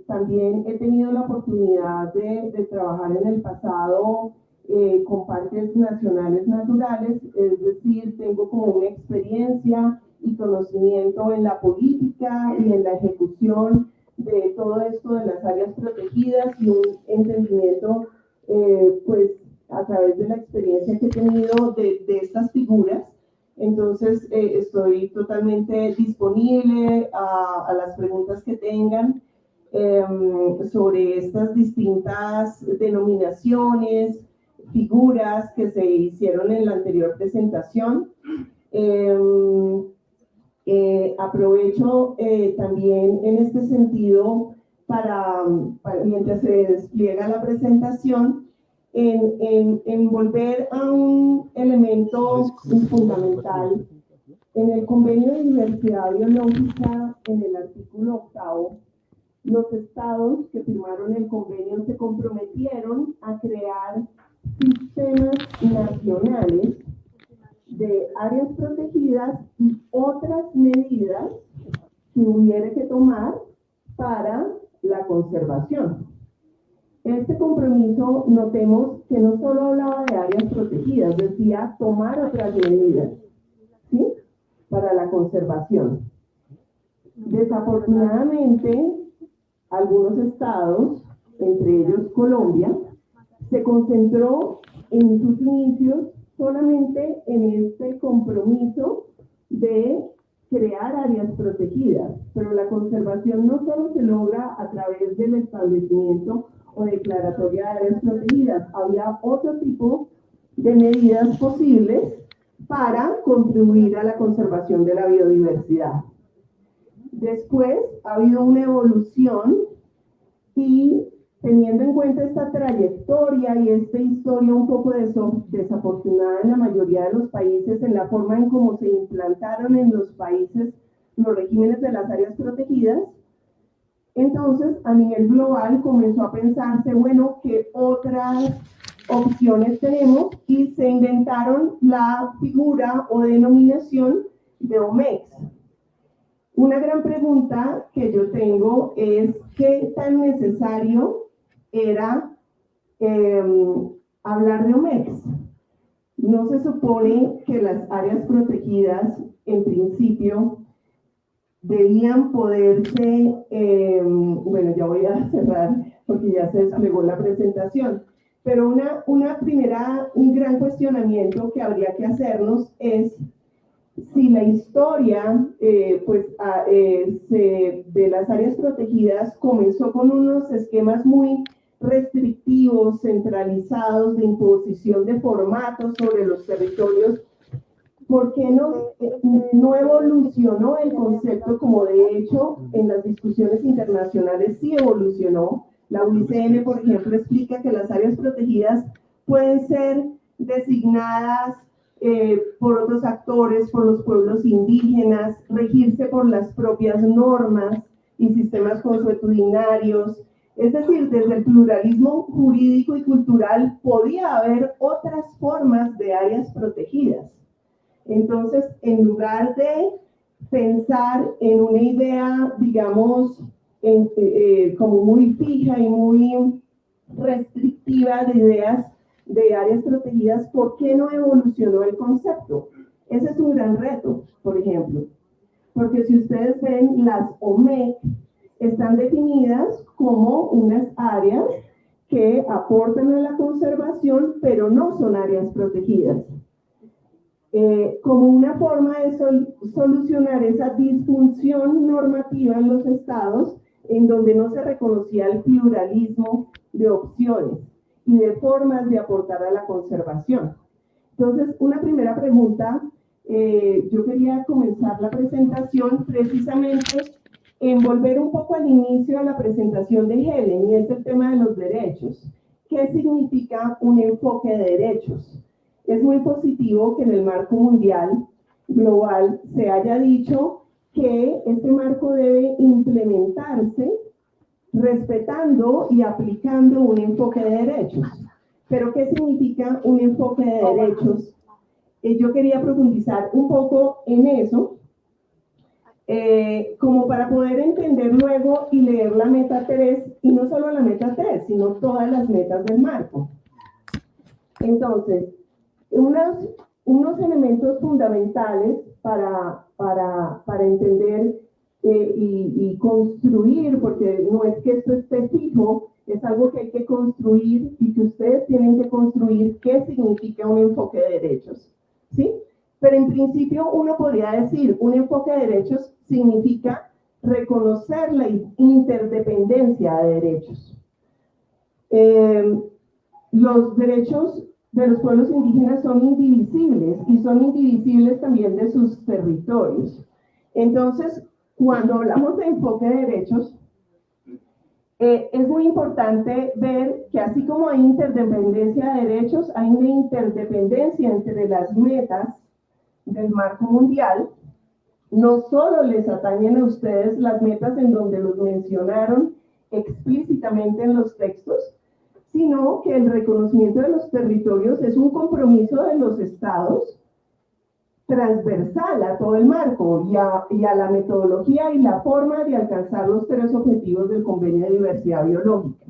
Speaker 14: También he tenido la oportunidad de trabajar en el pasado con parques nacionales naturales, es decir, tengo como una experiencia y conocimiento en la política y en la ejecución de todo esto de las áreas protegidas y un entendimiento pues a través de la experiencia que he tenido de estas figuras. Entonces estoy totalmente disponible a las preguntas que tengan sobre estas distintas denominaciones, figuras que se hicieron en la anterior presentación. Aprovecho también en este sentido para mientras se despliega la presentación, en volver a un elemento fundamental. En el Convenio de Diversidad Biológica, en el artículo 8, los estados que firmaron el convenio se comprometieron a crear sistemas nacionales de áreas protegidas y otras medidas que hubiera que tomar para la conservación. Este compromiso, notemos que no solo hablaba de áreas protegidas, decía tomar otras medidas, ¿sí?, para la conservación. Desafortunadamente, algunos estados, entre ellos Colombia, se concentró en sus inicios solamente en este compromiso de crear áreas protegidas, pero la conservación no solo se logra a través del establecimiento o declaratoria de áreas protegidas, había otro tipo de medidas posibles para contribuir a la conservación de la biodiversidad. Después ha habido una evolución y teniendo en cuenta esta trayectoria y esta historia un poco desafortunada en la mayoría de los países, en la forma en cómo se implantaron en los países los regímenes de las áreas protegidas, entonces a nivel global comenzó a pensarse, bueno, ¿qué otras opciones tenemos? Y se inventaron la figura o denominación de OMEX. Una gran pregunta que yo tengo es ¿qué tan necesario era hablar de OMEX? No se supone que las áreas protegidas, en principio, debían poderse, bueno, ya voy a cerrar porque ya se desplegó la presentación, pero un gran cuestionamiento que habría que hacernos es si la historia de las áreas protegidas comenzó con unos esquemas muy restrictivos, centralizados, de imposición de formatos sobre los territorios, ¿por qué no evolucionó el concepto como de hecho en las discusiones internacionales sí evolucionó? La UICN, por ejemplo, explica que las áreas protegidas pueden ser designadas por otros actores, por los pueblos indígenas, regirse por las propias normas y sistemas consuetudinarios. Es decir, desde el pluralismo jurídico y cultural podía haber otras formas de áreas protegidas. Entonces, en lugar de pensar en una idea, digamos, como muy fija y muy restrictiva de ideas de áreas protegidas, ¿por qué no evolucionó el concepto? Ese es un gran reto, por ejemplo, porque si ustedes ven, las OMEC están definidas como unas áreas que aportan a la conservación, pero no son áreas protegidas. Como una forma de solucionar esa disfunción normativa en los estados, en donde no se reconocía el pluralismo de opciones y de formas de aportar a la conservación. Entonces, una primera pregunta, yo quería comenzar la presentación precisamente en volver un poco al inicio de la presentación de Helen, y es el tema de los derechos. ¿Qué significa un enfoque de derechos? Es muy positivo que en el marco mundial, global, se haya dicho que este marco debe implementarse respetando y aplicando un enfoque de derechos. ¿Pero qué significa un enfoque de derechos? Yo quería profundizar un poco en eso, como para poder entender luego y leer la meta 3, y no solo la meta 3, sino todas las metas del marco. Entonces, unos elementos fundamentales para entender y construir, porque no es que esto esté fijo, es algo que hay que construir y que ustedes tienen que construir qué significa un enfoque de derechos, ¿sí? Pero en principio uno podría decir, un enfoque de derechos significa reconocer la interdependencia de derechos. Los derechos de los pueblos indígenas son indivisibles y son indivisibles también de sus territorios. Entonces, cuando hablamos de enfoque de derechos, es muy importante ver que así como hay interdependencia de derechos, hay una interdependencia entre las metas del marco mundial. No solo les atañen a ustedes las metas en donde los mencionaron explícitamente en los textos, sino que el reconocimiento de los territorios es un compromiso de los estados transversal a todo el marco y a la metodología y la forma de alcanzar los 3 objetivos del Convenio de Diversidad Biológica.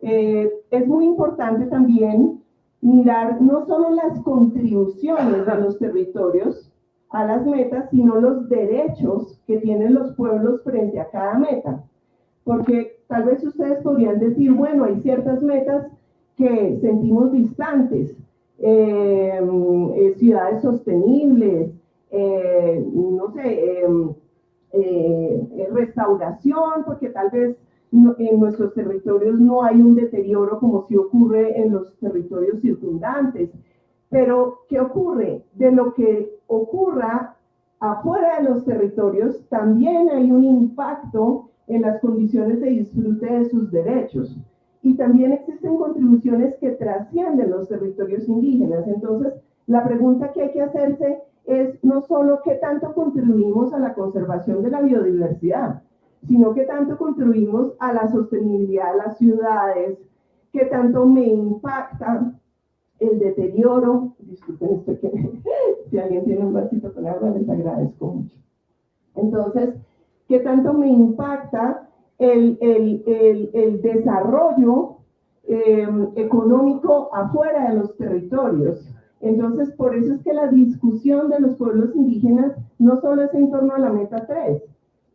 Speaker 14: Es muy importante también mirar no solo las contribuciones de los territorios a las metas, sino los derechos que tienen los pueblos frente a cada meta. Porque tal vez ustedes podrían decir, bueno, hay ciertas metas que sentimos distantes, ciudades sostenibles, no sé, restauración, porque tal vez en nuestros territorios no hay un deterioro como si ocurre en los territorios circundantes. Pero, ¿qué ocurre? De lo que ocurra afuera de los territorios, también hay un impacto en las condiciones de disfrute de sus derechos. Y también existen contribuciones que trascienden los territorios indígenas. Entonces, la pregunta que hay que hacerse es no solo qué tanto contribuimos a la conservación de la biodiversidad, sino qué tanto contribuimos a la sostenibilidad de las ciudades, qué tanto me impacta el deterioro. Disculpen esto, que si alguien tiene un vasito con agua, les agradezco mucho. Entonces, qué tanto me impacta el desarrollo económico afuera de los territorios. Entonces, por eso es que la discusión de los pueblos indígenas no solo es en torno a la meta 3,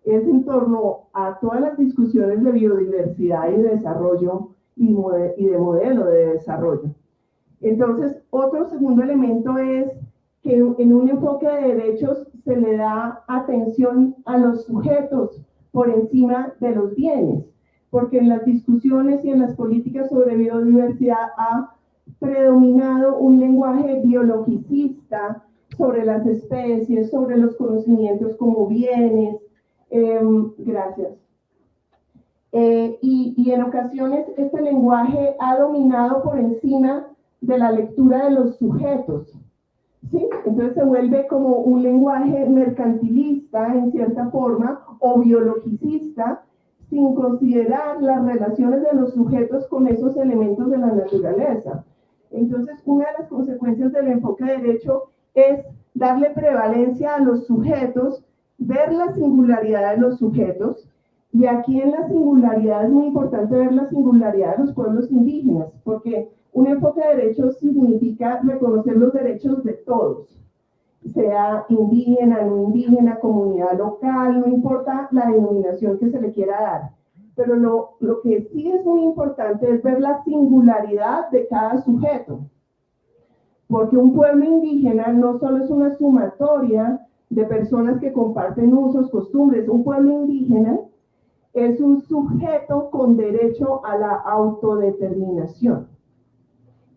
Speaker 14: es en torno a todas las discusiones de biodiversidad y de desarrollo y de modelo de desarrollo. Entonces, otro segundo elemento es que en un enfoque de derechos se le da atención a los sujetos por encima de los bienes, porque en las discusiones y en las políticas sobre biodiversidad ha predominado un lenguaje biologicista sobre las especies, sobre los conocimientos como bienes. Gracias. Y en ocasiones este lenguaje ha dominado por encima de la lectura de los sujetos. ¿sí? Entonces se vuelve como un lenguaje mercantilista en cierta forma o biologicista, sin considerar las relaciones de los sujetos con esos elementos de la naturaleza. Entonces, una de las consecuencias del enfoque de derecho es darle prevalencia a los sujetos, ver la singularidad de los sujetos, y aquí en la singularidad es muy importante ver la singularidad de los pueblos indígenas, porque un enfoque de derechos significa reconocer los derechos de todos, sea indígena, no indígena, comunidad local, no importa la denominación que se le quiera dar. Pero lo que sí es muy importante es ver la singularidad de cada sujeto, porque un pueblo indígena no solo es una sumatoria de personas que comparten usos, costumbres. Un pueblo indígena es un sujeto con derecho a la autodeterminación.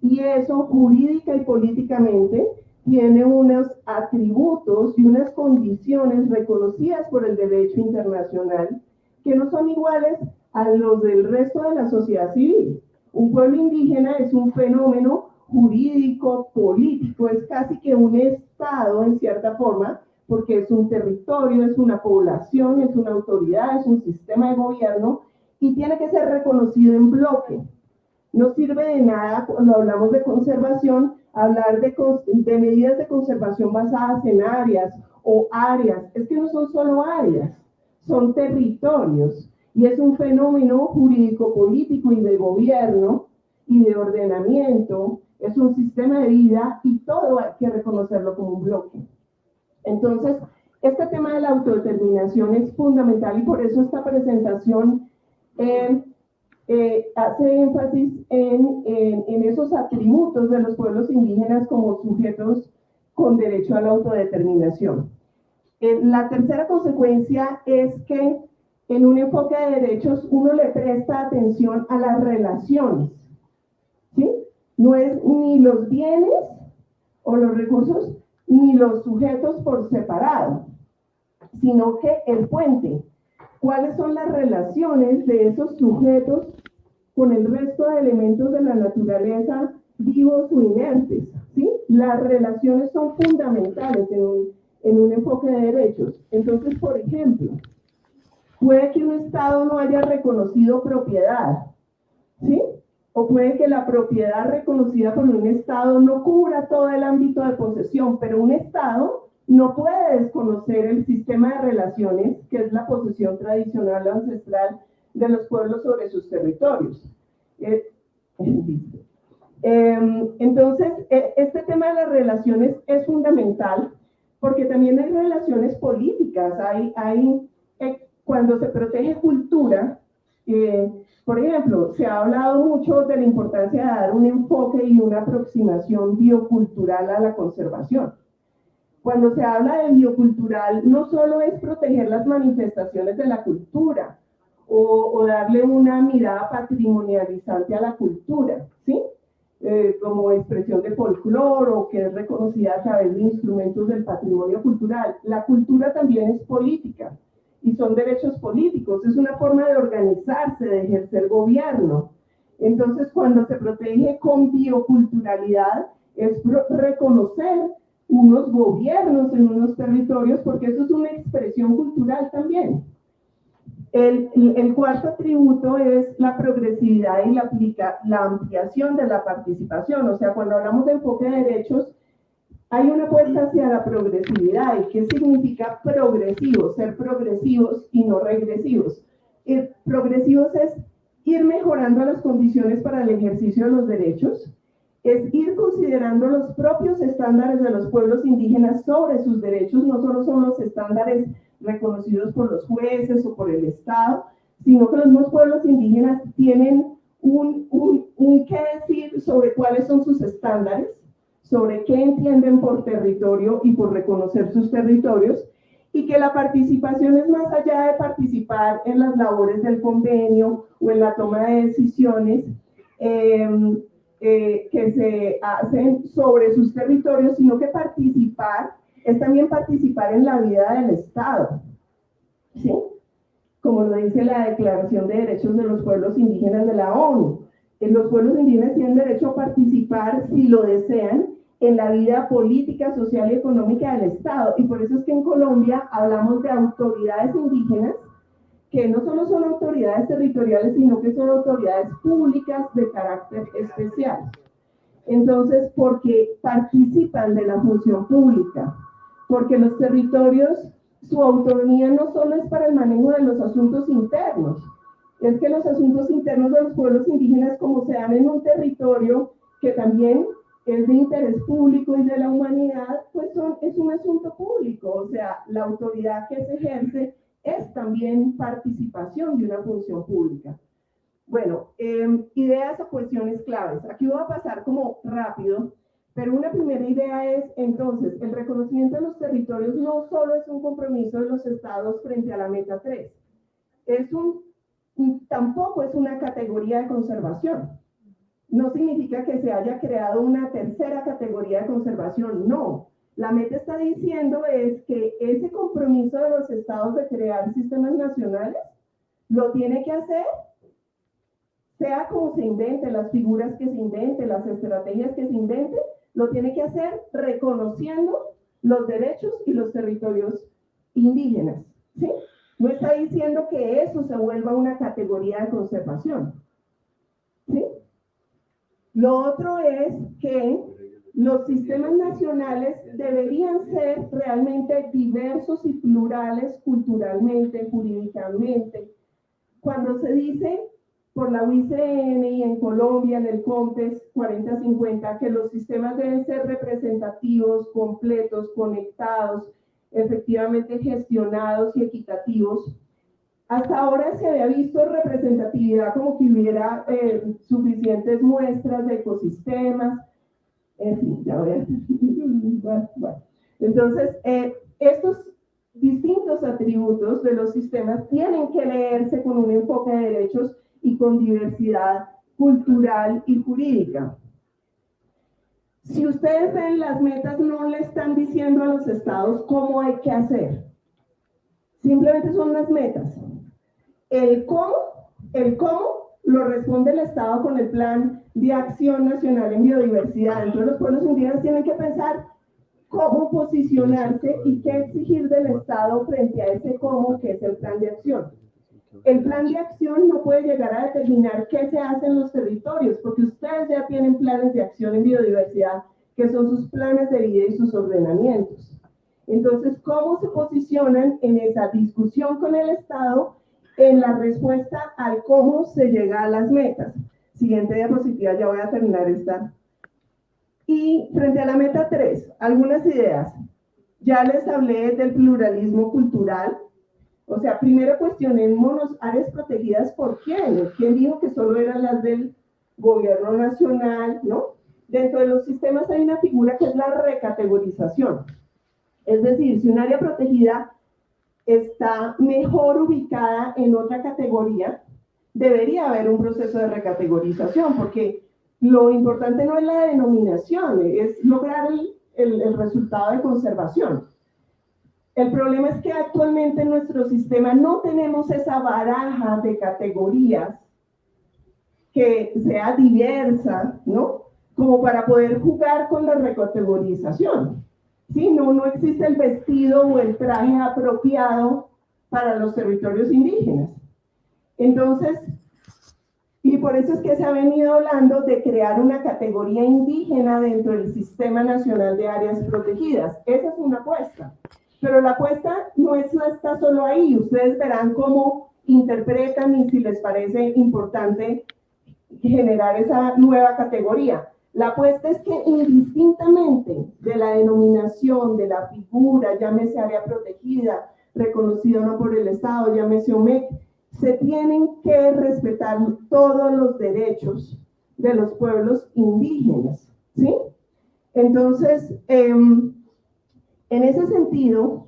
Speaker 14: Y eso jurídica y políticamente tiene unos atributos y unas condiciones reconocidas por el derecho internacional que no son iguales a los del resto de la sociedad civil. Un pueblo indígena es un fenómeno jurídico, político, es casi que un estado en cierta forma, porque es un territorio, es una población, es una autoridad, es un sistema de gobierno y tiene que ser reconocido en bloque. No sirve de nada cuando hablamos de conservación hablar de medidas de conservación basadas en áreas o áreas. Es que no son solo áreas, son territorios y es un fenómeno jurídico, político y de gobierno y de ordenamiento. Es un sistema de vida y todo hay que reconocerlo como un bloque. Entonces, este tema de la autodeterminación es fundamental y por eso esta presentación hace énfasis en esos atributos de los pueblos indígenas como sujetos con derecho a la autodeterminación. La tercera consecuencia es que en un enfoque de derechos uno le presta atención a las relaciones, ¿sí? No es ni los bienes o los recursos ni los sujetos por separado, sino que el puente. ¿Cuáles son las relaciones de esos sujetos con el resto de elementos de la naturaleza vivos o inertes? ¿Sí? Las relaciones son fundamentales en un enfoque de derechos. Entonces, por ejemplo, puede que un Estado no haya reconocido propiedad, ¿sí? O puede que la propiedad reconocida por un Estado no cubra todo el ámbito de posesión, pero un Estado no puede desconocer el sistema de relaciones, que es la posesión tradicional ancestral de los pueblos sobre sus territorios. Entonces, este tema de las relaciones es fundamental, porque también hay relaciones políticas. Cuando se protege cultura, por ejemplo, se ha hablado mucho de la importancia de dar un enfoque y una aproximación biocultural a la conservación. Cuando se habla de biocultural, no solo es proteger las manifestaciones de la cultura o darle una mirada patrimonializante a la cultura, ¿sí? Como expresión de folclore o que es reconocida a través de instrumentos del patrimonio cultural. La cultura también es política y son derechos políticos, es una forma de organizarse, de ejercer gobierno. Entonces, cuando se protege con bioculturalidad, es reconocer unos gobiernos en unos territorios, porque eso es una expresión cultural también. El cuarto atributo es la progresividad y la ampliación de la participación. O sea, cuando hablamos de enfoque de derechos, hay una apuesta hacia la progresividad. ¿Y qué significa progresivo? Ser progresivos y no regresivos. Progresivos es ir mejorando las condiciones para el ejercicio de los derechos, es ir considerando los propios estándares de los pueblos indígenas sobre sus derechos. No solo son los estándares reconocidos por los jueces o por el Estado, sino que los mismos pueblos indígenas tienen un qué decir sobre cuáles son sus estándares, sobre qué entienden por territorio y por reconocer sus territorios, y que la participación es más allá de participar en las labores del convenio o en la toma de decisiones que se hacen sobre sus territorios, sino que participar es también participar en la vida del Estado, ¿sí? Como lo dice la Declaración de Derechos de los Pueblos Indígenas de la ONU. Los pueblos indígenas tienen derecho a participar, si lo desean, en la vida política, social y económica del Estado. Y por eso es que en Colombia hablamos de autoridades indígenas, que no solo son autoridades territoriales, sino que son autoridades públicas de carácter especial. Entonces, porque participan de la función pública, porque los territorios, su autonomía no solo es para el manejo de los asuntos internos, es que los asuntos internos de los pueblos indígenas, como se dan en un territorio que también es de interés público y de la humanidad, pues es un asunto público, o sea, la autoridad que se ejerce es también participación de una función pública. Bueno, ideas o cuestiones claves. Aquí voy a pasar como rápido, pero una primera idea es, entonces, el reconocimiento de los territorios no solo es un compromiso de los estados frente a la meta 3, tampoco es una categoría de conservación. No significa que se haya creado una tercera categoría de conservación, no. La meta está diciendo es que ese compromiso de los estados de crear sistemas nacionales lo tiene que hacer, sea como se invente, las figuras que se inventen, las estrategias que se inventen, lo tiene que hacer reconociendo los derechos y los territorios indígenas, ¿sí? No está diciendo que eso se vuelva una categoría de conservación, ¿sí? Lo otro es que los sistemas nacionales deberían ser realmente diversos y plurales culturalmente, jurídicamente. Cuando se dice por la UICN y en Colombia, en el COMPES 4050, que los sistemas deben ser representativos, completos, conectados, efectivamente gestionados y equitativos, hasta ahora se había visto representatividad como que hubiera suficientes muestras de ecosistemas, en fin, ya voy a... Bueno. Entonces, estos distintos atributos de los sistemas tienen que leerse con un enfoque de derechos y con diversidad cultural y jurídica. Si ustedes ven, las metas no le están diciendo a los estados cómo hay que hacer. Simplemente son las metas. El cómo lo responde el Estado con el Plan de Acción Nacional en Biodiversidad. Entonces los pueblos indígenas tienen que pensar cómo posicionarse y qué exigir del Estado frente a ese cómo, que es el plan de acción. El plan de acción no puede llegar a determinar qué se hace en los territorios, porque ustedes ya tienen planes de acción en biodiversidad, que son sus planes de vida y sus ordenamientos. Entonces, ¿cómo se posicionan en esa discusión con el Estado en la respuesta al cómo se llega a las metas? Siguiente diapositiva, ya voy a terminar esta. Y frente a la meta 3, algunas ideas. Ya les hablé del pluralismo cultural. O sea, primero cuestionémonos áreas protegidas por quién. ¿Quién dijo que solo eran las del gobierno nacional? ¿No? Dentro de los sistemas hay una figura que es la recategorización. Es decir, si un área protegida está mejor ubicada en otra categoría, debería haber un proceso de recategorización, porque lo importante no es la denominación, es lograr el resultado de conservación. El problema es que actualmente en nuestro sistema no tenemos esa baraja de categorías que sea diversa, ¿no? Como para poder jugar con la recategorización. ¿Sí? No existe el vestido o el traje apropiado para los territorios indígenas. Entonces, y por eso es que se ha venido hablando de crear una categoría indígena dentro del Sistema Nacional de Áreas Protegidas. Esa es una apuesta. Pero la apuesta no está solo ahí. Ustedes verán cómo interpretan y si les parece importante generar esa nueva categoría. La apuesta es que indistintamente de la denominación, de la figura, llámese área protegida, reconocida o no por el Estado, llámese OMEC, se tienen que respetar todos los derechos de los pueblos indígenas, ¿sí? Entonces, en ese sentido,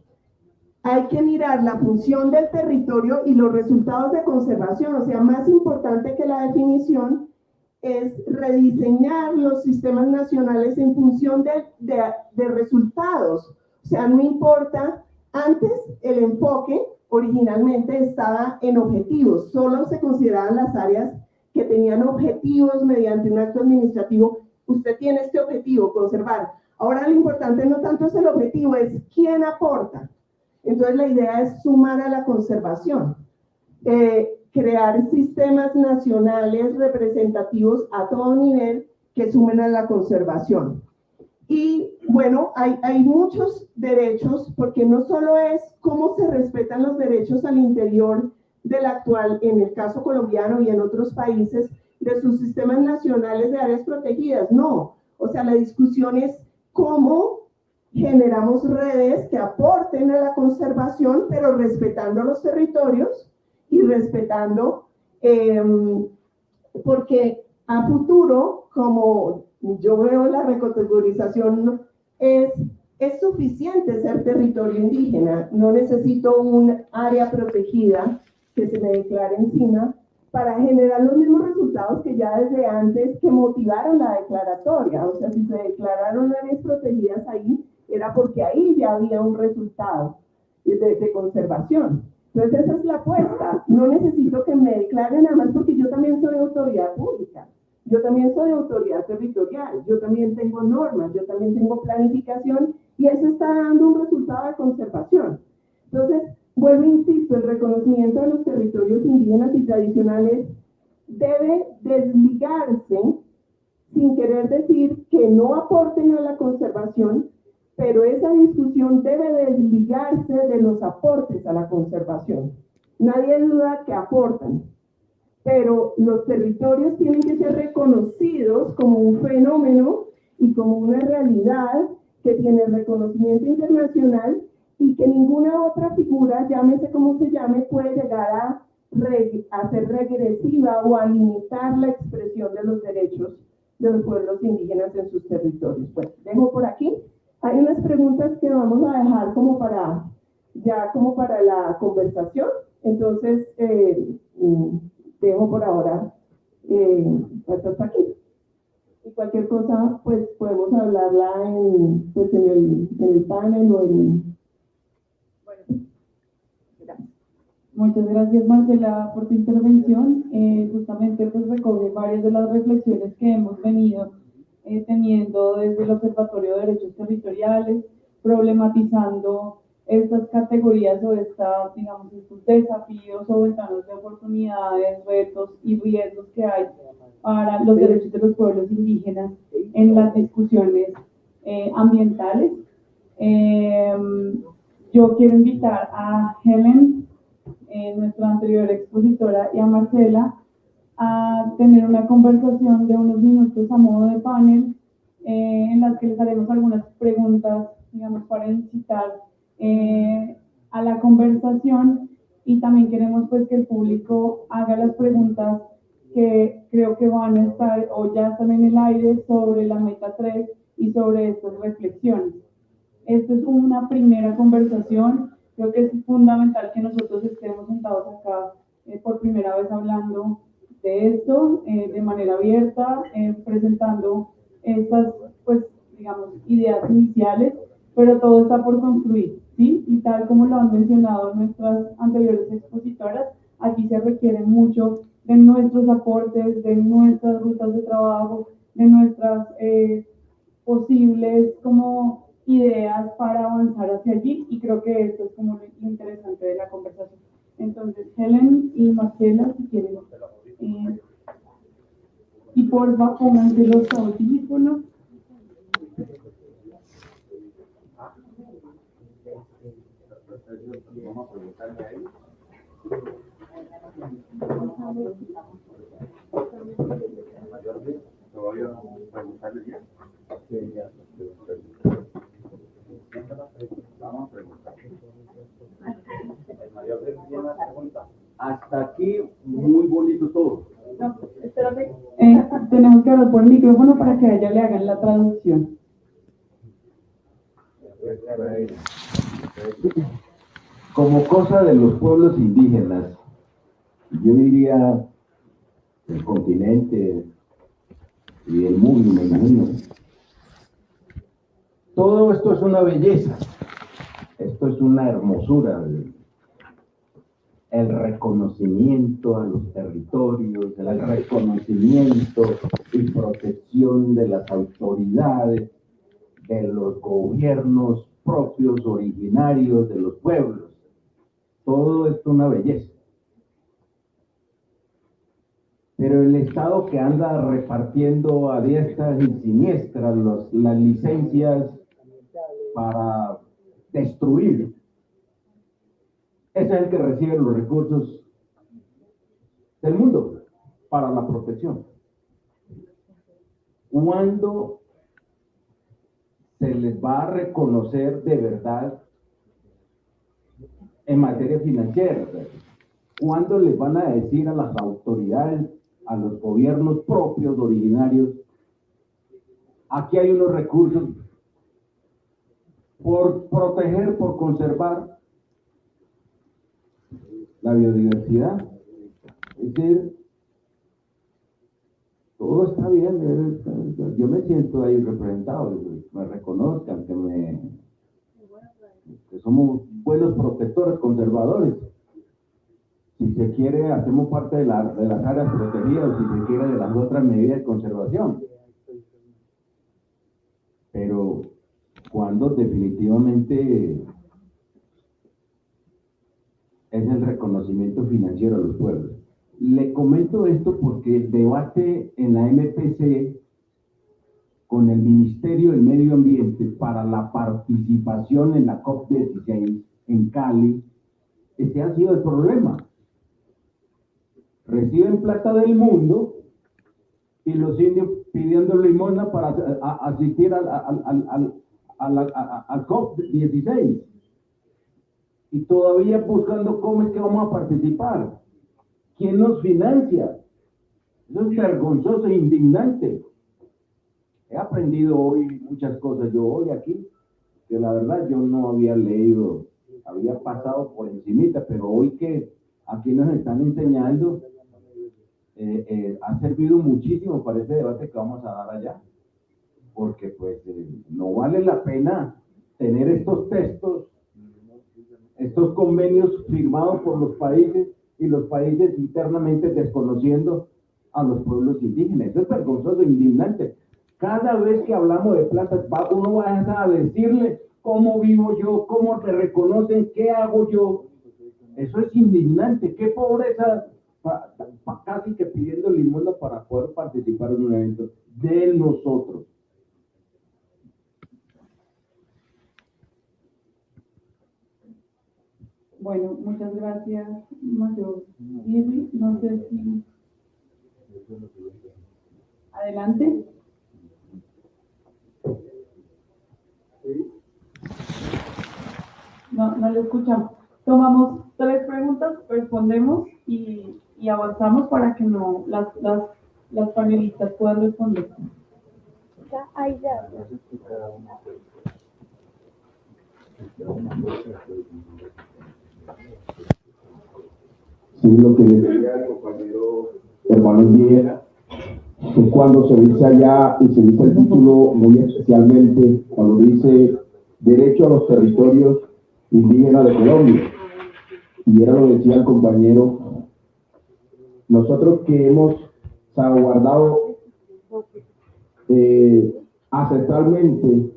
Speaker 14: hay que mirar la función del territorio y los resultados de conservación. O sea, más importante que la definición es rediseñar los sistemas nacionales en función de resultados. O sea, no importa, antes el enfoque originalmente estaba en objetivos, solo se consideraban las áreas que tenían objetivos mediante un acto administrativo usted tiene este objetivo, conservar. Ahora lo importante no tanto es el objetivo, es quién aporta. Entonces la idea es sumar a la conservación, crear sistemas nacionales representativos a todo nivel que sumen a la conservación. Y bueno, hay muchos derechos, porque no solo es cómo se respetan los derechos al interior del actual, en el caso colombiano y en otros países, de sus sistemas nacionales de áreas protegidas, no. O sea, la discusión es cómo generamos redes que aporten a la conservación, pero respetando los territorios y respetando, porque a futuro, como yo veo la recategorización, es suficiente ser territorio indígena, no necesito un área protegida que se me declare encima para generar los mismos resultados que ya desde antes que motivaron la declaratoria. O sea, si se declararon áreas protegidas ahí, era porque ahí ya había un resultado de conservación. Entonces esa es la apuesta. No necesito que me declaren nada más porque yo también soy autoridad pública. Yo también soy autoridad territorial, yo también tengo normas, yo también tengo planificación y eso está dando un resultado de conservación. Entonces, vuelvo e insisto, el reconocimiento de los territorios indígenas y tradicionales debe desligarse, sin querer decir que no aporten a la conservación, pero esa discusión debe desligarse de los aportes a la conservación. Nadie duda que aportan, pero los territorios tienen que ser reconocidos como un fenómeno y como una realidad que tiene reconocimiento internacional y que ninguna otra figura, llámese como se llame, puede llegar a ser regresiva o a limitar la expresión de los derechos de los pueblos indígenas en sus territorios. Bueno, dejo por aquí. Hay unas preguntas que vamos a dejar como para la conversación. Entonces, dejo por ahora hasta aquí. Y cualquier cosa, pues podemos hablarla en el panel o en... Bueno, gracias.
Speaker 15: Muchas gracias, Marcela, por tu intervención. Justamente pues recoge varias de las reflexiones que hemos venido teniendo desde el Observatorio de Derechos Territoriales, problematizando estas categorías o digamos, estos desafíos o ventanas de oportunidades, retos y riesgos que hay para los derechos de los pueblos indígenas en las discusiones ambientales. Yo quiero invitar a Helen, nuestra anterior expositora, y a Marcela a tener una conversación de unos minutos a modo de panel en las que les haremos algunas preguntas, digamos, para incitar a la conversación, y también queremos pues que el público haga las preguntas que creo que van a estar o ya están en el aire sobre la meta 3 y sobre estas reflexiones. Esta es una primera conversación. Creo que es fundamental que nosotros estemos sentados acá por primera vez hablando de esto de manera abierta, presentando estas, pues, digamos, ideas iniciales, pero todo está por construir, ¿sí? Y tal como lo han mencionado nuestras anteriores expositoras, aquí se requiere mucho de nuestros aportes, de nuestras rutas de trabajo, de nuestras posibles como ideas para avanzar hacia allí, y creo que esto es como lo interesante de la conversación. Entonces, Helen y Marcela, si quieren, y porfa, pónganse los audífonos.
Speaker 2: Vamos a preguntarle a él. Todavía no preguntarle ya. Vamos a preguntar.
Speaker 10: Hasta aquí, muy bonito todo.
Speaker 15: No, espérame. Tenemos que hablar por el micrófono para que a ella le hagan la traducción.
Speaker 10: Como cosa de los pueblos indígenas, yo diría del continente y del mundo, me imagino. Todo esto es una belleza, esto es una hermosura. el reconocimiento a los territorios, el reconocimiento y protección de las autoridades, de los gobiernos propios, originarios de los pueblos. Todo esto es una belleza. Pero el Estado que anda repartiendo a diestra y siniestra las licencias para destruir, ese es el que recibe los recursos del mundo para la protección. ¿Cuándo se les va a reconocer de verdad en materia financiera? ¿Cuándo les van a decir a las autoridades, a los gobiernos propios originarios, aquí hay unos recursos por proteger, por conservar la biodiversidad? Es decir, todo está bien, yo me siento ahí representado, me reconozcan, que somos buenos protectores, conservadores. Si se quiere, hacemos parte de las áreas protegidas, si se quiere, de las otras medidas de conservación. Pero cuando definitivamente es el reconocimiento financiero a los pueblos. Le comento esto porque el debate en la MPC con el Ministerio del Medio Ambiente para la participación en la COP16 en Cali, ese ha sido el problema. Reciben plata del mundo y los indios pidiendo limosna para asistir al COP16. Y todavía buscando cómo es que vamos a participar. ¿Quién nos financia? Eso es vergonzoso e indignante. He aprendido hoy muchas cosas. Yo hoy aquí, que la verdad yo no había leído, había pasado por encimita, pero hoy que aquí nos están enseñando, ha servido muchísimo para ese debate que vamos a dar allá. Porque pues no vale la pena tener estos textos, estos convenios firmados por los países y los países internamente desconociendo a los pueblos indígenas. Eso es vergonzoso e indignante. Cada vez que hablamos de plata, uno va a decirle cómo vivo yo, cómo te reconocen, qué hago yo. Eso es indignante. Qué pobreza, casi que pidiendo limosna para poder participar en un evento de nosotros.
Speaker 15: Bueno, muchas gracias, Mayor Irri. No sé si... Adelante. No le escuchamos. Tomamos 3 preguntas, respondemos y avanzamos para que las panelistas puedan responder.
Speaker 10: Sí, lo que decía el compañero hermano indígena, que cuando se dice allá, y se dice el título muy especialmente, cuando dice derecho a los territorios indígenas de Colombia, y era lo decía el compañero, nosotros que hemos salvaguardado ancestralmente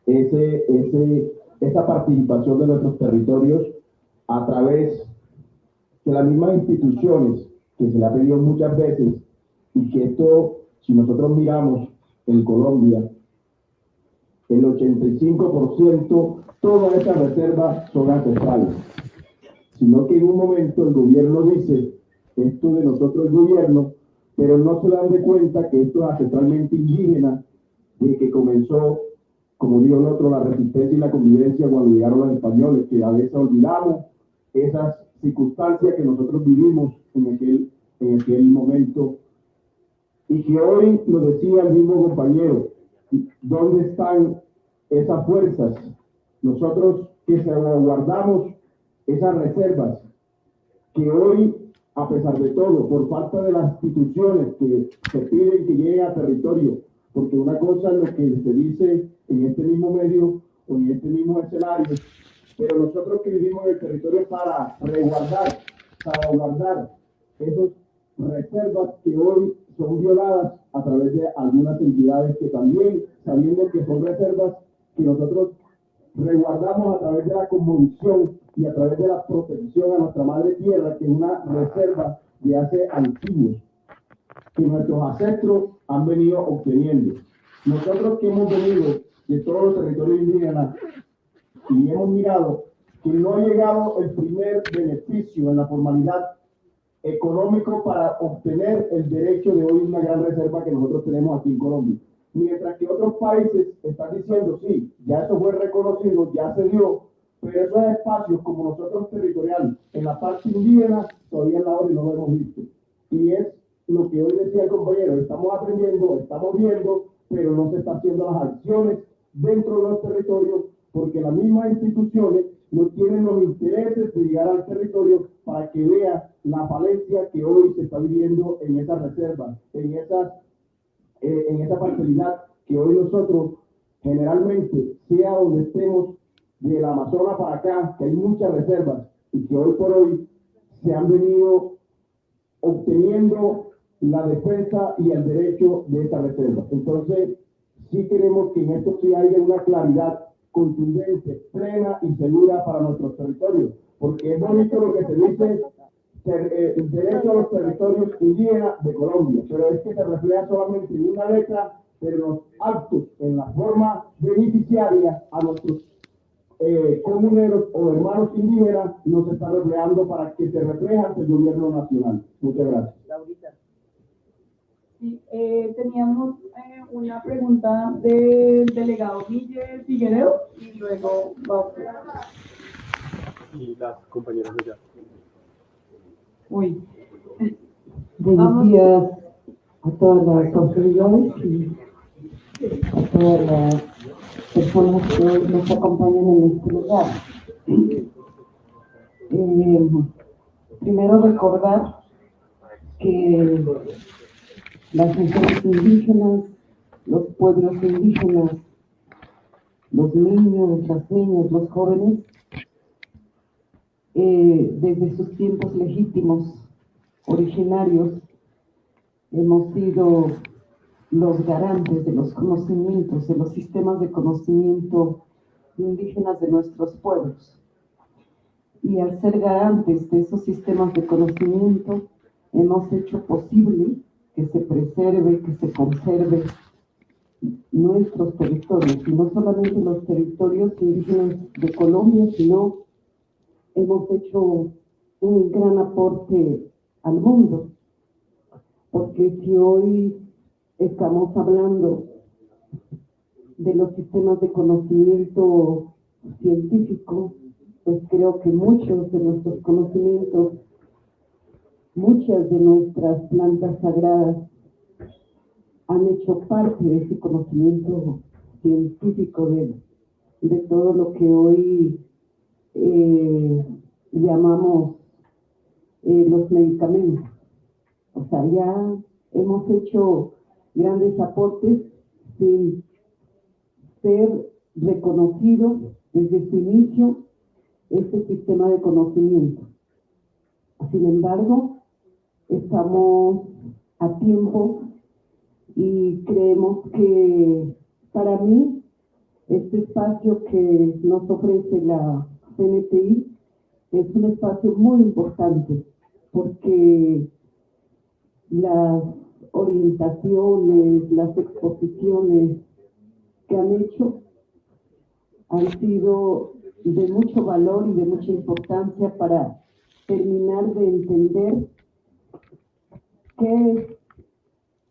Speaker 10: esa participación de nuestros territorios a través de las mismas instituciones que se le ha pedido muchas veces, y que esto, si nosotros miramos en Colombia, el 85%, todas esas reservas son ancestrales, sino que en un momento el gobierno dice, esto de nosotros es gobierno, pero no se dan de cuenta que esto es ancestralmente indígena, de que comenzó, como dijo el otro, la resistencia y la convivencia cuando llegaron los españoles, que a veces olvidamos esas circunstancias que nosotros vivimos en aquel momento, y que hoy nos decía el mismo compañero, ¿dónde están esas fuerzas? Nosotros que salvaguardamos esas reservas, que hoy, a pesar de todo, por falta de las instituciones que se piden que lleguen a territorio, porque una cosa es lo que se dice en este mismo medio o en este mismo escenario, pero nosotros que vivimos en el territorio para resguardar salvaguardar esas reservas que hoy son violadas a través de algunas entidades que también, sabiendo que son reservas que nosotros resguardamos a través de la conmovisión y a través de la protección a nuestra madre tierra, que es una reserva de hace antiguos, que nuestros ancestros han venido obteniendo. Nosotros que hemos venido de todos los territorios indígenas y hemos mirado que no ha llegado el primer beneficio en la formalidad económico para obtener el derecho de hoy una gran reserva que nosotros tenemos aquí en Colombia. Mientras que otros países están diciendo, sí, ya eso fue reconocido, ya se dio, pero esos espacios como nosotros territoriales, en la parte indígena, todavía en la hora y no lo hemos visto. Y es lo que hoy decía el compañero, estamos aprendiendo, estamos viendo, pero no se están haciendo las acciones dentro de los territorios, porque las mismas instituciones no tienen los intereses de llegar al territorio para que vea la falencia que hoy se está viviendo en esas reservas, en esa parcialidad que hoy nosotros generalmente, sea donde estemos, del Amazonas para acá, que hay muchas reservas y que hoy por hoy se han venido obteniendo la defensa y el derecho de esa reserva. Entonces, sí queremos que en esto sí haya una claridad contundente, plena y segura para nuestros territorios, porque es bonito lo que se dice, el derecho a los territorios indígenas de Colombia, pero es que se refleja solamente en una letra, pero los actos en la forma beneficiaria a nuestros comuneros o hermanos indígenas no se está reflejando para que se refleje ante el gobierno nacional. Muchas gracias.
Speaker 15: Sí, teníamos una pregunta del delegado Miguel Figueredo y luego va
Speaker 8: Y las compañeras de allá.
Speaker 15: Uy.
Speaker 16: Buenos días a todas las autoridades y a todas las personas que hoy nos acompañan en este lugar. Primero recordar que las mujeres indígenas, los pueblos indígenas, los niños, las niñas, los jóvenes, desde sus tiempos legítimos, originarios, hemos sido los garantes de los conocimientos, de los sistemas de conocimiento indígenas de nuestros pueblos. Y al ser garantes de esos sistemas de conocimiento, hemos hecho posible que se preserve, que se conserve nuestros territorios, y no solamente los territorios indígenas de Colombia, sino hemos hecho un gran aporte al mundo, porque si hoy estamos hablando de los sistemas de conocimiento científico, pues creo que muchos de nuestros conocimientos, muchas de nuestras plantas sagradas han hecho parte de ese conocimiento científico de todo lo que hoy llamamos los medicamentos. O sea, ya hemos hecho grandes aportes sin ser reconocido desde su inicio este sistema de conocimiento. Sin embargo, estamos a tiempo y creemos que para mí este espacio que nos ofrece la CNTI es un espacio muy importante, porque las orientaciones, las exposiciones que han hecho han sido de mucho valor y de mucha importancia para terminar de entender qué es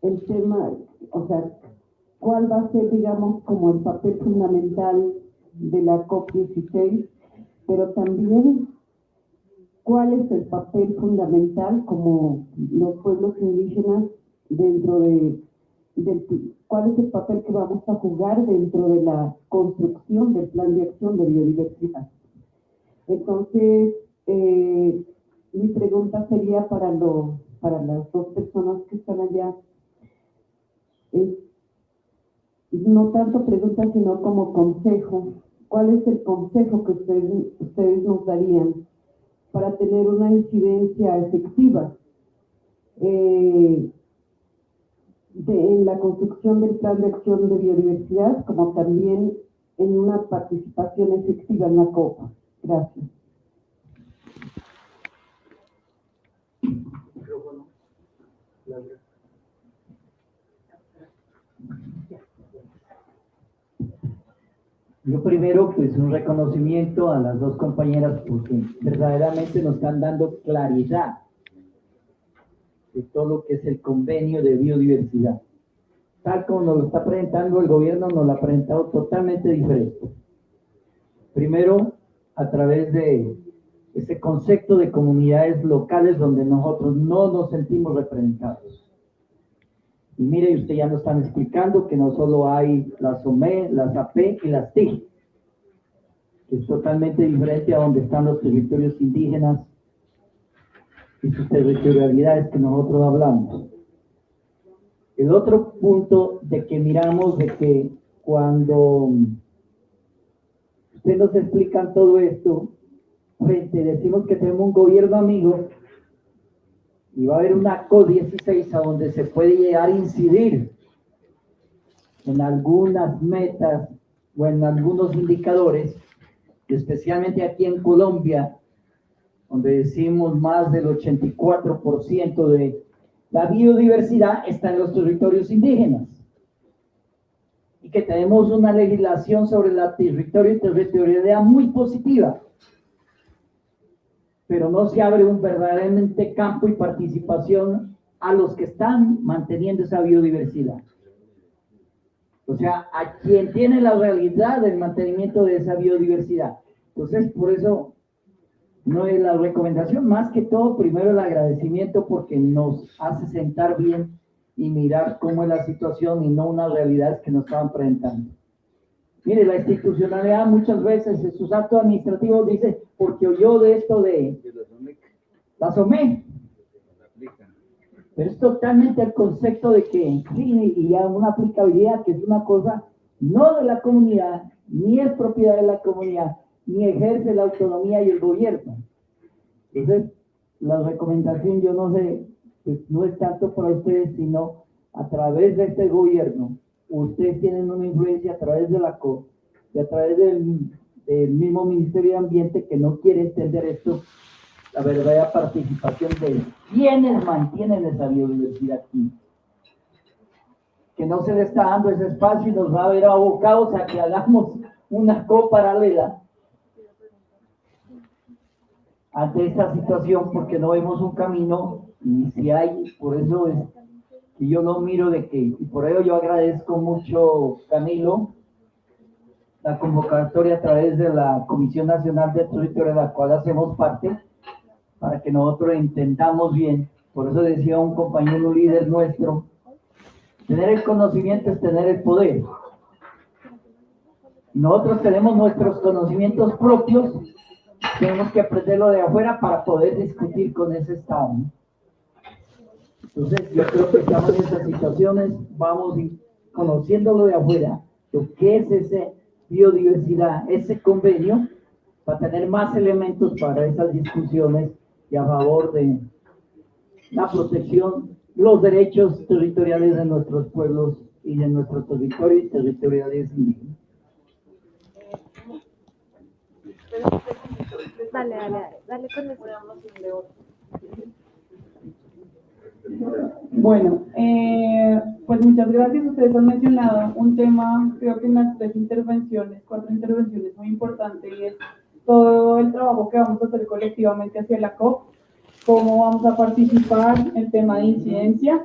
Speaker 16: el tema, o sea, cuál va a ser, digamos, como el papel fundamental de la COP16, pero también cuál es el papel fundamental como los pueblos indígenas dentro cuál es el papel que vamos a jugar dentro de la construcción del plan de acción de biodiversidad. Entonces, mi pregunta sería para las dos personas que están allá, no tanto pregunta, sino como consejo. ¿Cuál es el consejo que ustedes nos darían para tener una incidencia efectiva en la construcción del Plan de Acción de Biodiversidad, como también en una participación efectiva en la COP. Gracias.
Speaker 9: Yo primero, pues un reconocimiento a las dos compañeras porque verdaderamente nos están dando claridad de todo lo que es el convenio de biodiversidad. Tal como nos lo está presentando el gobierno, nos lo ha presentado totalmente diferente. Primero, a través de ese concepto de comunidades locales donde nosotros no nos sentimos representados. Y mire, usted ya nos están explicando que no solo hay las OME, las AP y las TIG, que es totalmente diferente a donde están los territorios indígenas y sus territorialidades que nosotros hablamos. El otro punto de que miramos de que cuando ustedes nos explican todo esto, decimos que tenemos un gobierno amigo y va a haber una COP16 a donde se puede llegar a incidir en algunas metas o en algunos indicadores, especialmente aquí en Colombia, donde decimos más del 84% de la biodiversidad está en los territorios indígenas y que tenemos una legislación sobre la territorialidad muy positiva, pero no se abre un verdaderamente campo y participación a los que están manteniendo esa biodiversidad. O sea, a quien tiene la realidad del mantenimiento de esa biodiversidad. Entonces, por eso, no es la recomendación, más que todo, primero el agradecimiento porque nos hace sentar bien y mirar cómo es la situación y no unas realidades que nos estaban presentando. Mire, la institucionalidad muchas veces en sus actos administrativos dice, porque oyó de esto de la SOME, pero es totalmente el concepto de que sí, y ya una aplicabilidad que es una cosa no de la comunidad, ni es propiedad de la comunidad, ni ejerce la autonomía y el gobierno. Entonces, la recomendación, yo no sé, pues no es tanto para ustedes, sino a través de este gobierno. Ustedes tienen una influencia a través de la COP y a través del mismo Ministerio de Ambiente que no quiere entender esto, la verdadera participación de quienes mantienen esa biodiversidad aquí. Que no se le está dando ese espacio y nos va a ver abocados a que hagamos una COP paralela ante esta situación porque no vemos un camino y si hay, por eso es que yo lo miro de que, y por ello yo agradezco mucho, Camilo, la convocatoria a través de la Comisión Nacional de Territorio de la cual hacemos parte, para que nosotros entendamos bien. Por eso decía un compañero, un líder nuestro, tener el conocimiento es tener el poder. Nosotros tenemos nuestros conocimientos propios, tenemos que aprenderlo de afuera para poder discutir con ese Estado, ¿no? Entonces, yo creo que estamos en estas situaciones, vamos conociéndolo de afuera, lo que es esa biodiversidad, ese convenio, para tener más elementos para esas discusiones y a favor de la protección, los derechos territoriales de nuestros pueblos y de nuestros territorios y territoriales indígenas.
Speaker 12: Dale con eso.
Speaker 15: Bueno, pues muchas gracias. Ustedes han mencionado un tema, creo que en las 4 intervenciones muy importante, y es todo el trabajo que vamos a hacer colectivamente hacia la COP, cómo vamos a participar, el tema de incidencia.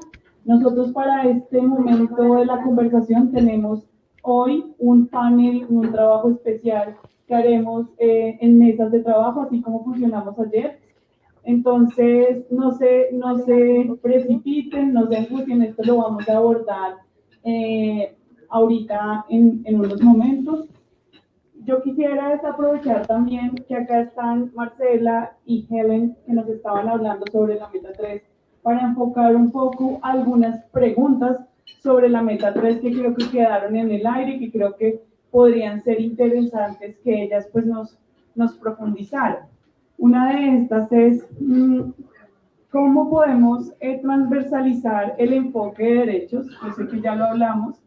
Speaker 15: Nosotros para este momento de la conversación tenemos hoy un panel, un trabajo especial que haremos en mesas de trabajo, así como funcionamos ayer. Entonces, no se precipiten, no se angustien, esto lo vamos a abordar ahorita en unos momentos. Yo quisiera aprovechar también que acá están Marcela y Helen, que nos estaban hablando sobre la meta 3, para enfocar un poco algunas preguntas sobre la meta 3 que creo que quedaron en el aire y que creo que podrían ser interesantes que ellas pues nos profundizaran. Una de estas es cómo podemos transversalizar el enfoque de derechos. Yo sé que ya lo hablamos,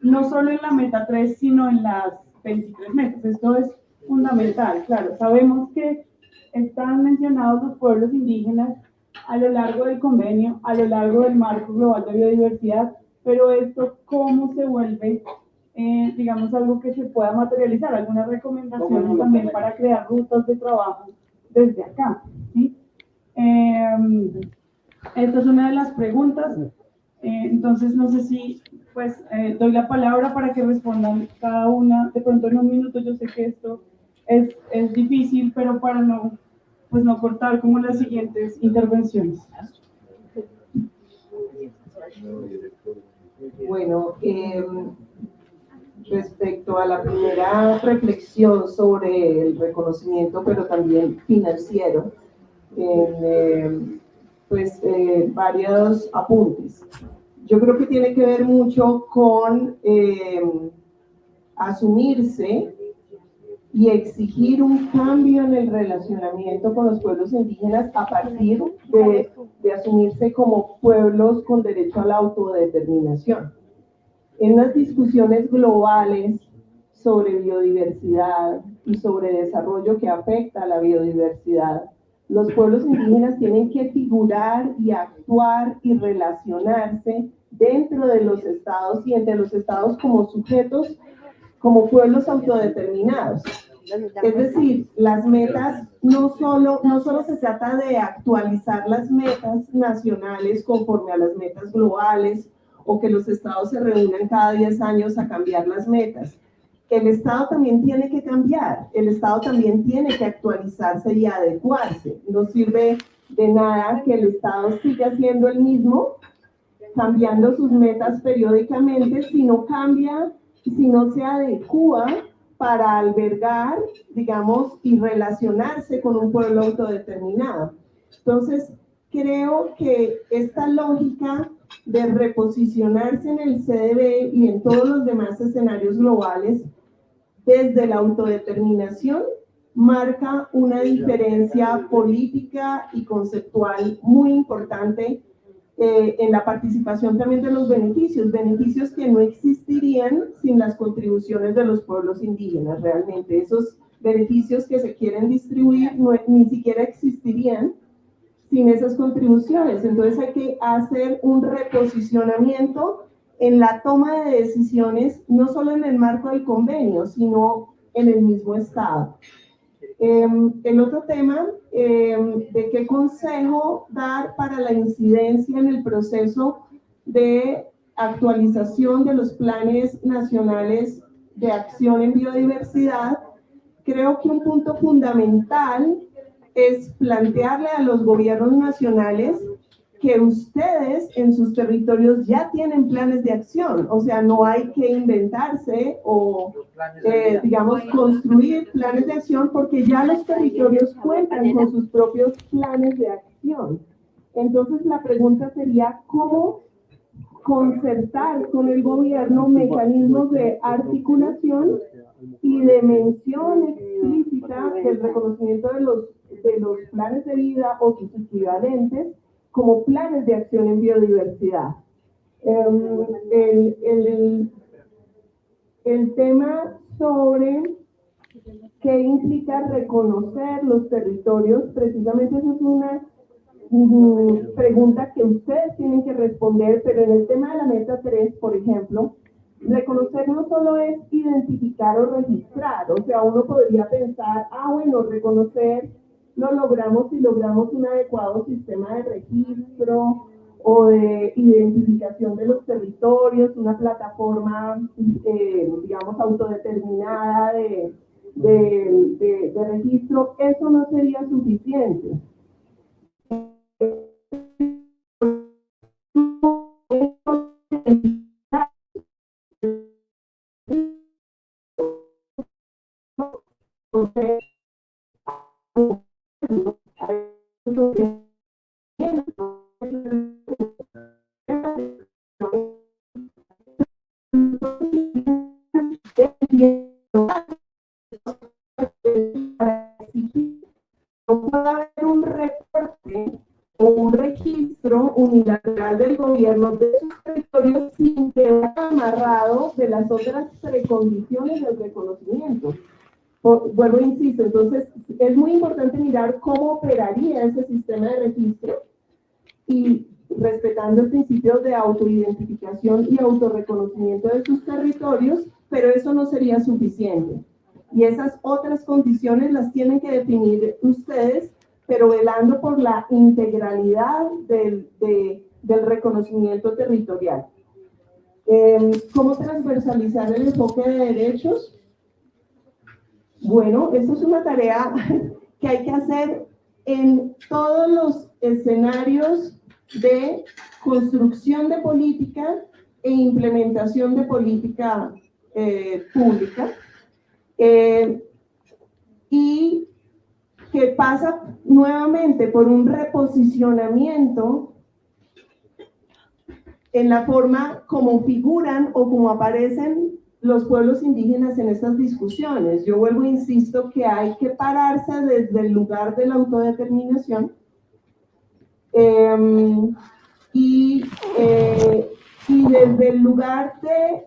Speaker 15: no solo en la meta 3, sino en las 23 metas. Esto es fundamental, claro. Sabemos que están mencionados los pueblos indígenas a lo largo del convenio, a lo largo del marco global de biodiversidad, pero esto cómo se vuelve, digamos, algo que se pueda materializar, algunas recomendaciones también para crear rutas de trabajo desde acá, ¿sí? Esta es una de las preguntas. Entonces, no sé si pues doy la palabra para que respondan cada una, de pronto en un minuto. Yo sé que esto es difícil, pero para no, pues no cortar como las siguientes intervenciones.
Speaker 14: Bueno, respecto a la primera reflexión sobre el reconocimiento, pero también financiero, varios apuntes. Yo creo que tiene que ver mucho con asumirse y exigir un cambio en el relacionamiento con los pueblos indígenas a partir de asumirse como pueblos con derecho a la autodeterminación. En las discusiones globales sobre biodiversidad y sobre desarrollo que afecta a la biodiversidad, los pueblos indígenas tienen que figurar y actuar y relacionarse dentro de los estados y entre los estados como sujetos, como pueblos autodeterminados. Es decir, las metas no solo se trata de actualizar las metas nacionales conforme a las metas globales o que los estados se reúnan cada 10 años a cambiar las metas. El Estado también tiene que cambiar, el Estado también tiene que actualizarse y adecuarse. No sirve de nada que el Estado siga siendo el mismo, cambiando sus metas periódicamente, si no cambia, si no se adecua para albergar, digamos, y relacionarse con un pueblo autodeterminado. Entonces, creo que esta lógica de reposicionarse en el CDB y en todos los demás escenarios globales desde la autodeterminación marca una diferencia política y conceptual muy importante en la participación también de los beneficios que no existirían sin las contribuciones de los pueblos indígenas. Realmente esos beneficios que se quieren distribuir ni siquiera existirían sin esas contribuciones. Entonces hay que hacer un reposicionamiento en la toma de decisiones, no solo en el marco del convenio, sino en el mismo Estado. El otro tema, de qué consejo dar para la incidencia en el proceso de actualización de los planes nacionales de acción en biodiversidad, creo que un punto fundamental es plantearle a los gobiernos nacionales que ustedes en sus territorios ya tienen planes de acción, o sea, no hay que inventarse o, digamos, construir planes de acción porque ya los territorios cuentan con sus propios planes de acción. Entonces, la pregunta sería, ¿cómo concertar con el gobierno mecanismos de articulación y de mención explícita del reconocimiento de los planes de vida o sus equivalentes como planes de acción en biodiversidad? El tema sobre qué implica reconocer los territorios, precisamente esa es una pregunta que ustedes tienen que responder, pero en el tema de la meta 3, por ejemplo, reconocer no solo es identificar o registrar, o sea, uno podría pensar, bueno, reconocer lo logramos si logramos un adecuado sistema de registro o de identificación de los territorios, una plataforma, digamos, autodeterminada de registro. Eso no sería suficiente. registro unilateral del gobierno de esos territorios sin quedar amarrado de las otras precondiciones del reconocimiento. Vuelvo e insisto, entonces es muy importante mirar cómo operaría ese sistema de registro y respetando el principio de autoidentificación y autorreconocimiento de sus territorios, pero eso no sería suficiente. Y esas otras condiciones las tienen que definir ustedes, pero velando por la integralidad del reconocimiento territorial. ¿Cómo transversalizar el enfoque de derechos? Bueno, esto es una tarea que hay que hacer en todos los escenarios de construcción de política e implementación de política pública, y que pasa nuevamente por un reposicionamiento en la forma como figuran o como aparecen los pueblos indígenas en estas discusiones. Yo vuelvo e insisto que hay que pararse desde el lugar de la autodeterminación y desde el lugar de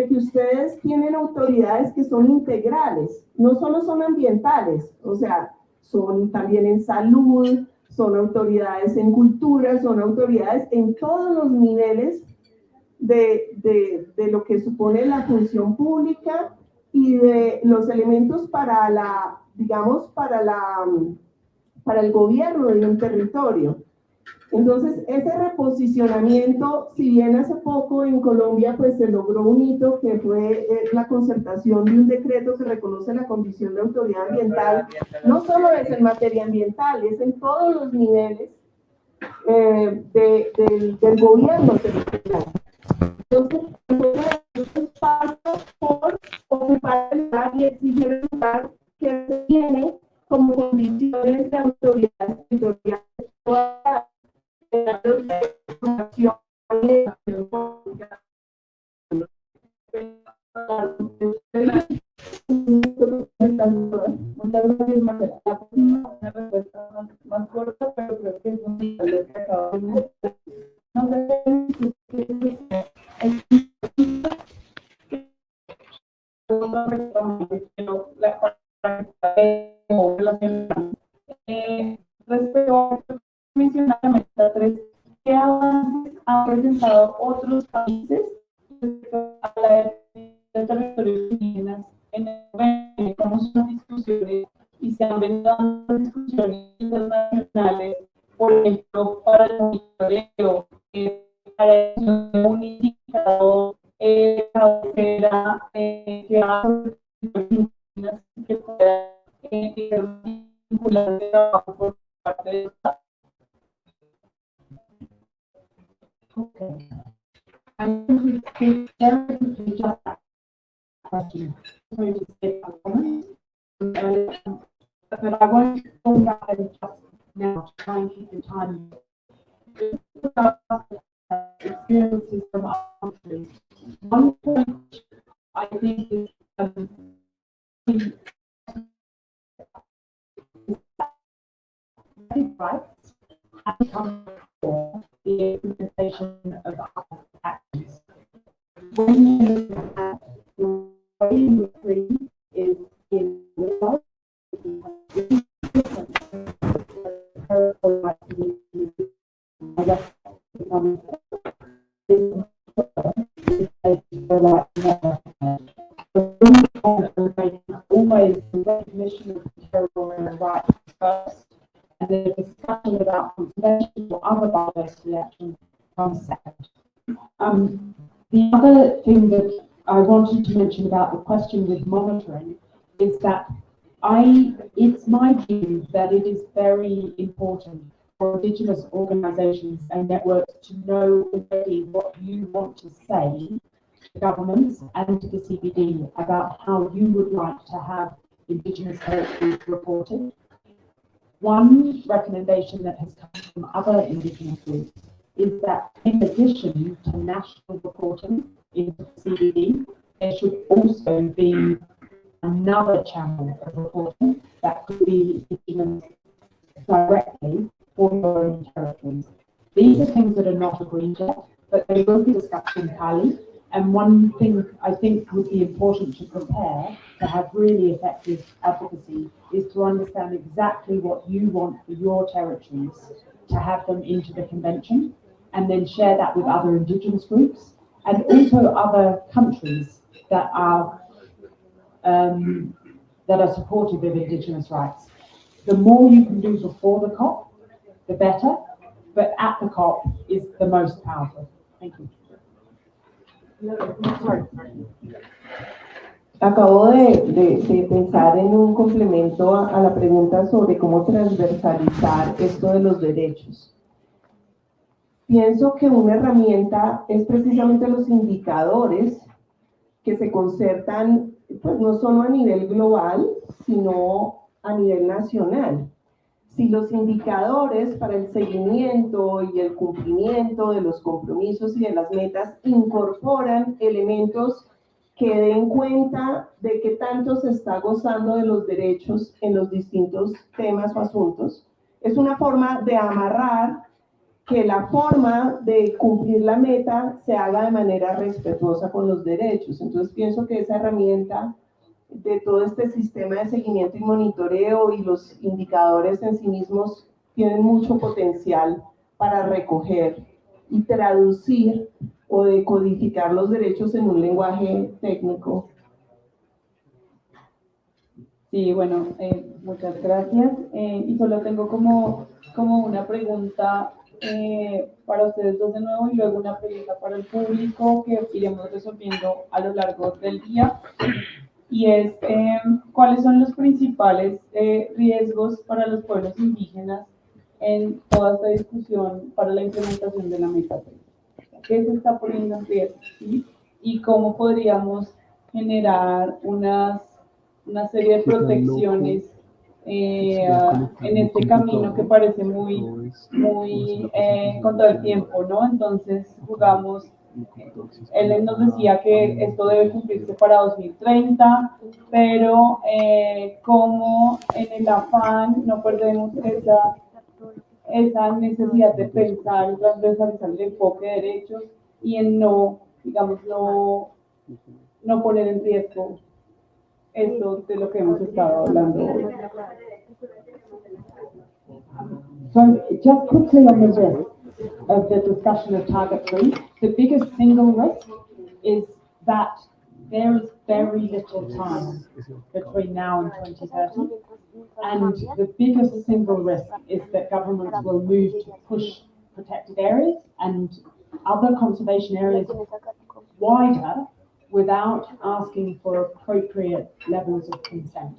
Speaker 14: que ustedes tienen autoridades que son integrales, no solo son ambientales, o sea, son también en salud, son autoridades en cultura, son autoridades en todos los niveles de lo que supone la función pública y de los elementos para el gobierno de un territorio. Entonces, ese reposicionamiento, si bien hace poco en Colombia pues se logró un hito que fue la concertación de un decreto que reconoce la condición de autoridad ambiental, no solo es en materia ambiental, es en todos los niveles del gobierno territorial. Entonces, pasa por ocupar el lugar y exigir el lugar que se tiene como condiciones de autoridad territorial.
Speaker 15: Una respuesta más corta, pero creo que es muy respecto a mencionar la meta 3, ¿qué avances han presentado otros países respecto a la de territorios indígenas en el gobierno? ¿Cómo son las discusiones y se han venido dando discusiones internacionales, por ejemplo, para el monitoreo, para el unificado, cabecera, que hace que pueda vincular el trabajo por parte del Estado? Okay. I'm going to say but I won't go back and just now to try and keep the time. Experiences from our countries. One point I think is rights and come for the implementation of our actions. When you look at the way in which is in the always the recognition of the territorial rights first, and then the discussion about conservation or other biodiversity action comes second. The other thing that I wanted to mention about the question with monitoring is that it's my view that it is very important for Indigenous organisations and networks to know already what you want to say to governments and to the CBD about how you would like to have Indigenous territories reported. One recommendation that has come from other Indigenous groups is that in addition to national reporting into the CBD, there should also be another channel of reporting that could be Indigenous directly for your own territories. These
Speaker 6: agreed yet, but they will be discussed in Cali. And one thing I think would be important to prepare to have really effective advocacy is to understand exactly what you want for your territories, to have them into the convention, and then share that with other indigenous groups and also other countries that are supportive of indigenous rights. The more you can do before the COP, the better, but at the COP is the most powerful. Thank you.
Speaker 14: Acabo de pensar en un complemento a la pregunta sobre cómo transversalizar esto de los derechos. Pienso que una herramienta es precisamente los indicadores que se concertan, pues no solo a nivel global, sino a nivel nacional. Si los indicadores para el seguimiento y el cumplimiento de los compromisos y de las metas incorporan elementos que den cuenta de qué tanto se está gozando de los derechos en los distintos temas o asuntos, es una forma de amarrar que la forma de cumplir la meta se haga de manera respetuosa con los derechos. Entonces pienso que esa herramienta de todo este sistema de seguimiento y monitoreo y los indicadores en sí mismos tienen mucho potencial para recoger y traducir o decodificar los derechos en un lenguaje técnico.
Speaker 15: Sí, bueno, muchas gracias. Y solo tengo como una pregunta para ustedes dos de nuevo y luego una pregunta para el público que iremos resolviendo a lo largo del día. Y es, ¿cuáles son los principales riesgos para los pueblos indígenas en toda esta discusión para la implementación de la meta 3? ¿Qué se está poniendo en riesgo? ¿Sí? ¿Y cómo podríamos generar una serie de protecciones en este camino que parece muy contra el tiempo, ¿no? Entonces jugamos. Él nos decía que esto debe cumplirse para 2030, pero como en el afán no perdemos esa necesidad de pensar y transversalizar el enfoque de derechos y en no poner en riesgo esto de lo que hemos estado hablando hoy.
Speaker 6: So just quickly on the risk of the discussion of Target 3, the biggest single risk is that there is very little time between now and 2030, and the biggest single risk is that governments will move to push protected areas and other conservation areas wider without asking for appropriate levels of consent.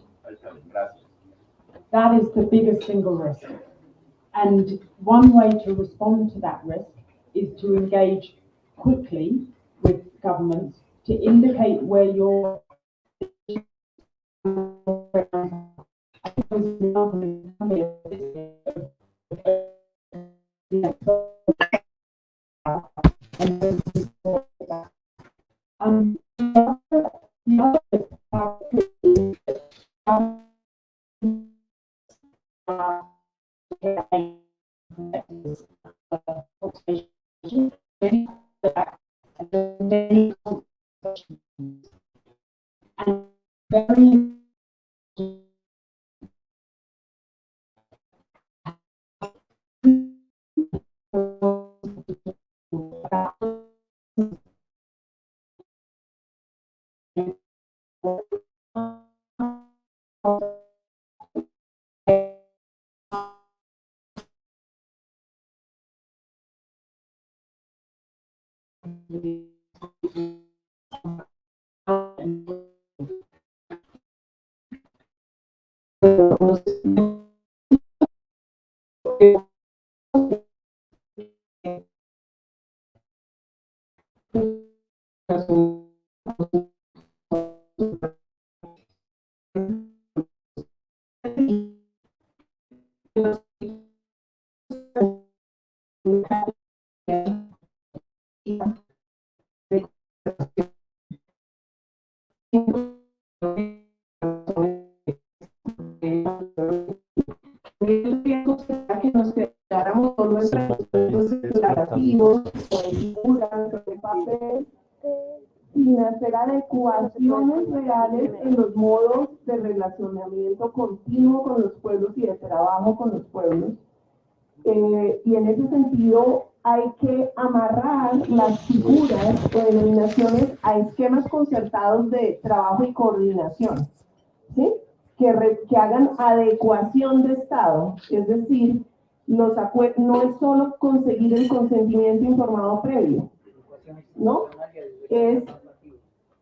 Speaker 6: That is the biggest single risk. And one way to respond to that risk is to engage quickly with governments to indicate where your
Speaker 14: activos o de figuras o de papel, sin hacer adecuaciones reales en los modos de relacionamiento continuo con los pueblos y de trabajo con los pueblos. Y en ese sentido hay que amarrar las figuras o denominaciones a esquemas concertados de trabajo y coordinación, ¿sí? Que hagan adecuación de Estado, es decir, no es solo conseguir el consentimiento informado previo, ¿no? Es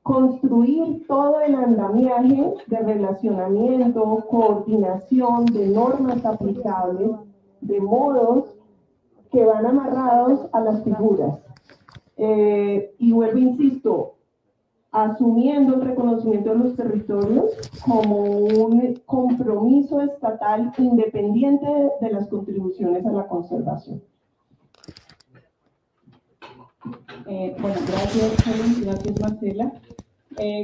Speaker 14: construir todo el andamiaje de relacionamiento, coordinación, de normas aplicables, de modos que van amarrados a las figuras. Y vuelvo, insisto, asumiendo el reconocimiento de los territorios como un compromiso estatal independiente de las contribuciones a la conservación.
Speaker 15: Bueno, gracias, Helen, gracias, Marcela.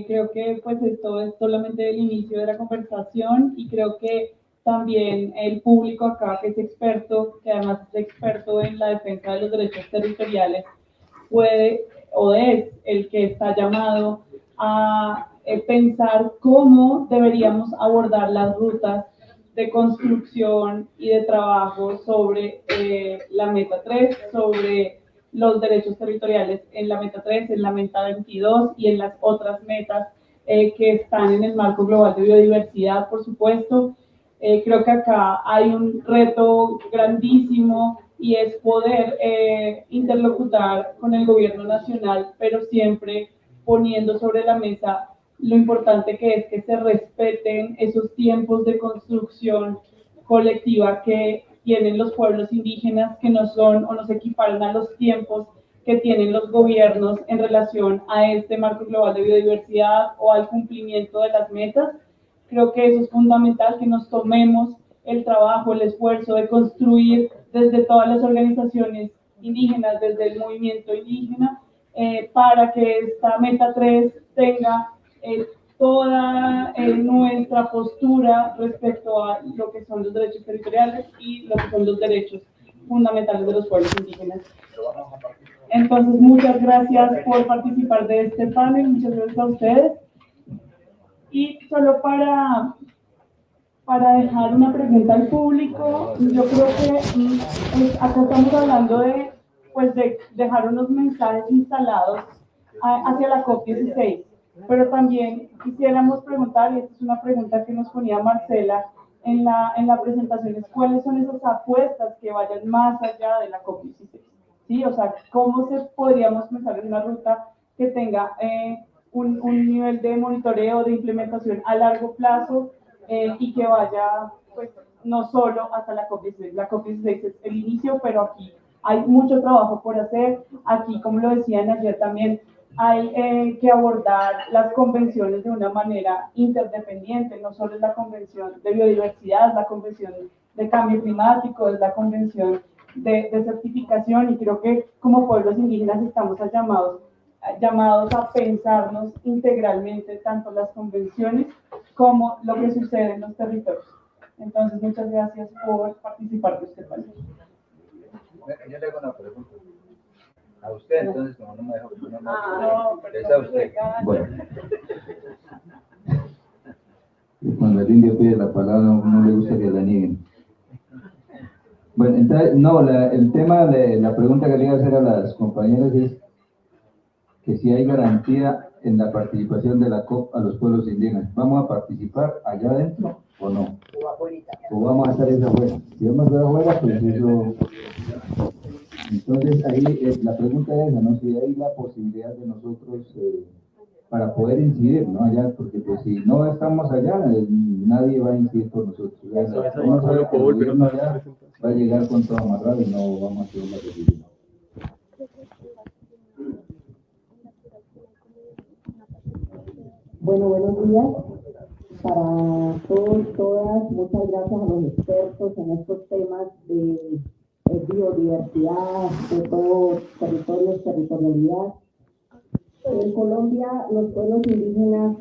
Speaker 15: Creo que pues esto es solamente el inicio de la conversación y creo que también el público acá que es experto, que además es experto en la defensa de los derechos territoriales, puede o es el que está llamado a pensar cómo deberíamos abordar las rutas de construcción y de trabajo sobre la meta 3, sobre los derechos territoriales en la meta 3, en la meta 22 y en las otras metas que están en el marco global de biodiversidad, por supuesto. Creo que acá hay un reto grandísimo y es poder interlocutar con el gobierno nacional, pero siempre poniendo sobre la mesa lo importante que es que se respeten esos tiempos de construcción colectiva que tienen los pueblos indígenas, que no son o no se equiparan a los tiempos que tienen los gobiernos en relación a este marco global de biodiversidad o al cumplimiento de las metas. Creo que eso es fundamental, que nos tomemos el trabajo, el esfuerzo de construir desde todas las organizaciones indígenas, desde el movimiento indígena, para que esta meta 3 tenga toda nuestra postura respecto a lo que son los derechos territoriales y lo que son los derechos fundamentales de los pueblos indígenas. Entonces, muchas gracias por participar de este panel, muchas gracias a ustedes. Y solo para dejar una pregunta al público, yo creo que acá estamos hablando de dejar unos mensajes instalados hacia la COP16, pero también quisiéramos preguntar, y esta es una pregunta que nos ponía Marcela en la presentación, es cuáles son esas apuestas que vayan más allá de la COP16, ¿sí? O sea, ¿cómo podríamos pensar en una ruta que tenga un nivel de monitoreo, de implementación a largo plazo y que vaya, pues, no solo hasta la COP16. La COP16 es el inicio, pero aquí hay mucho trabajo por hacer. Aquí, como lo decían ayer también, hay que abordar las convenciones de una manera interdependiente. No solo es la convención de biodiversidad, la convención de cambio climático, es la convención de certificación, y creo que como pueblos indígenas estamos llamados a pensarnos integralmente tanto las convenciones como lo que sucede en los territorios. Entonces, muchas gracias por participar de este panel.
Speaker 17: Yo le hago una pregunta. A usted, entonces, como no me dejó,
Speaker 15: pero
Speaker 17: a usted.
Speaker 7: Bueno. Cuando el indio pide la palabra, no le gusta que la nieguen. Bueno, entonces, no, el tema de la pregunta que le iba a hacer a las compañeras es que si hay garantía en la participación de la COP a los pueblos indígenas. ¿Vamos a participar allá adentro o no? ¿O vamos a estar esa afuera? Si vamos a estar afuera, pues eso... Entonces ahí la pregunta es esa, ¿no? Si hay la posibilidad de nosotros para poder incidir, ¿no? Allá, porque pues si no estamos allá, nadie va a incidir por nosotros. Uno sabe que el gobierno allá va a llegar con todo amarrado y no vamos a hacer la decisión.
Speaker 14: Bueno, buenos días para todos, todas. Muchas gracias a los expertos en estos temas de biodiversidad, de todo territorios, territorialidad. En Colombia, los pueblos indígenas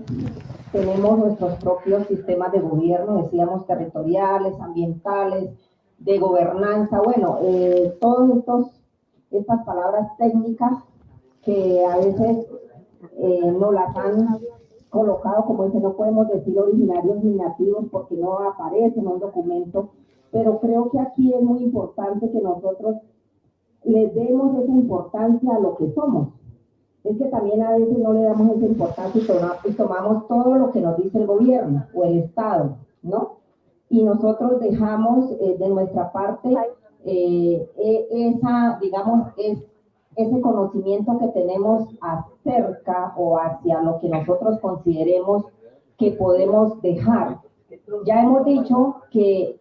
Speaker 14: tenemos nuestros propios sistemas de gobierno, decíamos territoriales, ambientales, de gobernanza. Bueno, todos estos
Speaker 18: estas palabras técnicas que a veces no las han colocado, como dice, no podemos decir originarios ni nativos porque no aparece en un documento, pero creo que aquí es muy importante que nosotros le demos esa importancia a lo que somos. Es que también a veces no le damos esa importancia y tomamos todo lo que nos dice el gobierno o el Estado, ¿no? Y nosotros dejamos de nuestra parte ese conocimiento que tenemos acerca o hacia lo que nosotros consideremos que podemos dejar. Ya hemos dicho que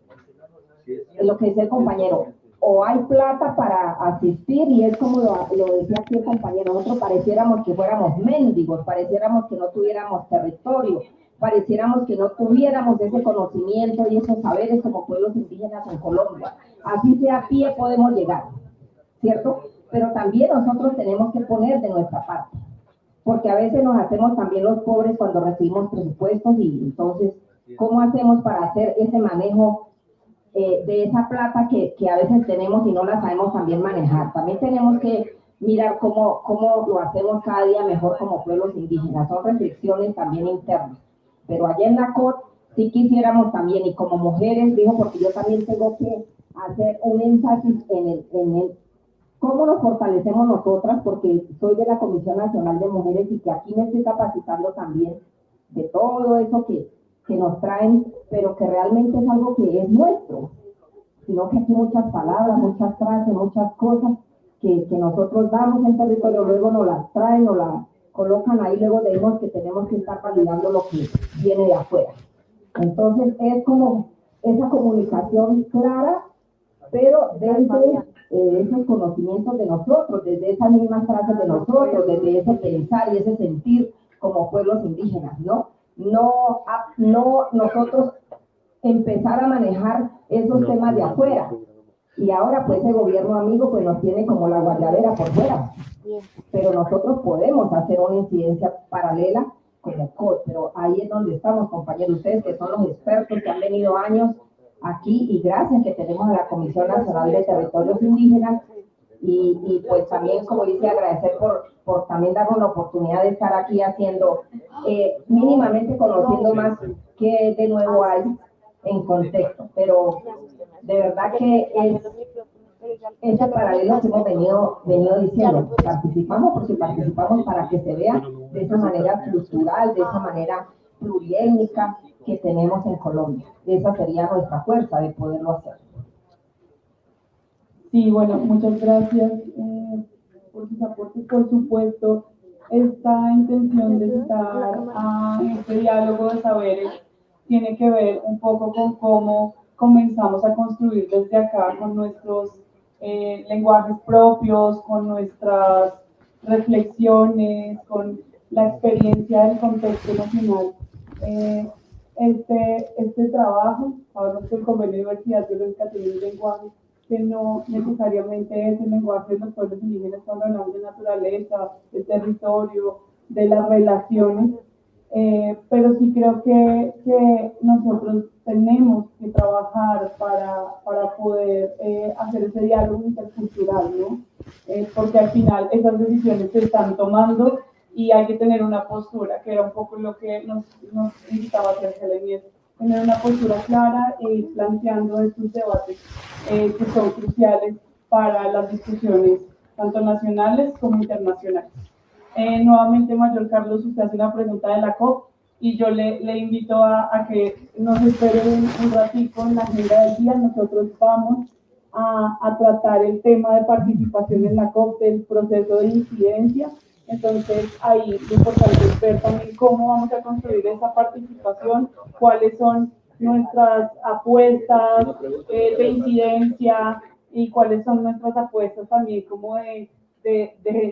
Speaker 18: lo que dice el compañero, o hay plata para asistir, y es como lo decía aquí el compañero, nosotros pareciéramos que fuéramos mendigos, pareciéramos que no tuviéramos territorio, pareciéramos que no tuviéramos ese conocimiento y esos saberes como pueblos indígenas en Colombia. Así sea a pie podemos llegar, ¿cierto? Pero también nosotros tenemos que poner de nuestra parte, porque a veces nos hacemos también los pobres cuando recibimos presupuestos, y entonces, ¿cómo hacemos para hacer ese manejo de esa plata que a veces tenemos y no la sabemos también manejar? También tenemos que mirar cómo lo hacemos cada día mejor como pueblos indígenas. Son reflexiones también internas. Pero allá en la COT sí quisiéramos también, y como mujeres, digo, porque yo también tengo que hacer un énfasis en el cómo nos fortalecemos nosotras, porque soy de la Comisión Nacional de Mujeres y que aquí me estoy capacitando también de todo eso que nos traen, pero que realmente es algo que es nuestro, sino que aquí muchas palabras, muchas frases, muchas cosas que nosotros damos en territorio, luego nos las traen, nos las colocan ahí, luego vemos que tenemos que estar validando lo que viene de afuera. Entonces es como esa comunicación clara, pero desde esos conocimientos de nosotros, desde esas mismas frases de nosotros, desde ese pensar y ese sentir como pueblos indígenas, ¿no? No nosotros empezar a manejar esos temas de afuera. Y ahora pues el gobierno amigo pues nos tiene como la guayabera por fuera. Pero nosotros podemos hacer una incidencia paralela como COT, pero ahí es donde estamos, compañeros, ustedes que son los expertos que han venido años aquí, y gracias que tenemos a la Comisión Nacional de Territorios Indígenas, y pues también, como dice, agradecer por también darnos la oportunidad de estar aquí haciendo, mínimamente conociendo más que de nuevo hay en contexto, pero de verdad que es ese paralelo que hemos venido diciendo, participamos porque participamos para que se vea de esa manera cultural, de esa manera pluriétnica que tenemos en Colombia. Esa sería nuestra fuerza de poderlo hacer.
Speaker 15: Sí, bueno, muchas gracias por sus aportes. Por supuesto, esta intención de estar en este diálogo de saberes tiene que ver un poco con cómo comenzamos a construir desde acá con nuestros lenguajes propios, con nuestras reflexiones, con la experiencia del contexto nacional. Este trabajo, sabemos que el Convenio de Diversidad Biológica tiene un lenguaje que no necesariamente es el lenguaje de los pueblos indígenas cuando hablamos de naturaleza, de territorio, de las relaciones, pero sí creo que nosotros tenemos que trabajar para poder hacer ese diálogo intercultural, ¿no? Porque al final esas decisiones se están tomando y hay que tener una postura, que era un poco lo que nos invitaba a hacer Helen, tener una postura clara e ir planteando estos debates que son cruciales para las discusiones tanto nacionales como internacionales. Nuevamente, Mayor Carlos, usted hace una pregunta de la COP y yo le invito a que nos espere un ratito en la agenda del día. Nosotros vamos a tratar el tema de participación en la COP, del proceso de incidencia. Entonces, ahí lo importante es ver también cómo vamos a construir esa participación, cuáles son nuestras apuestas de incidencia y cuáles son nuestras apuestas también como de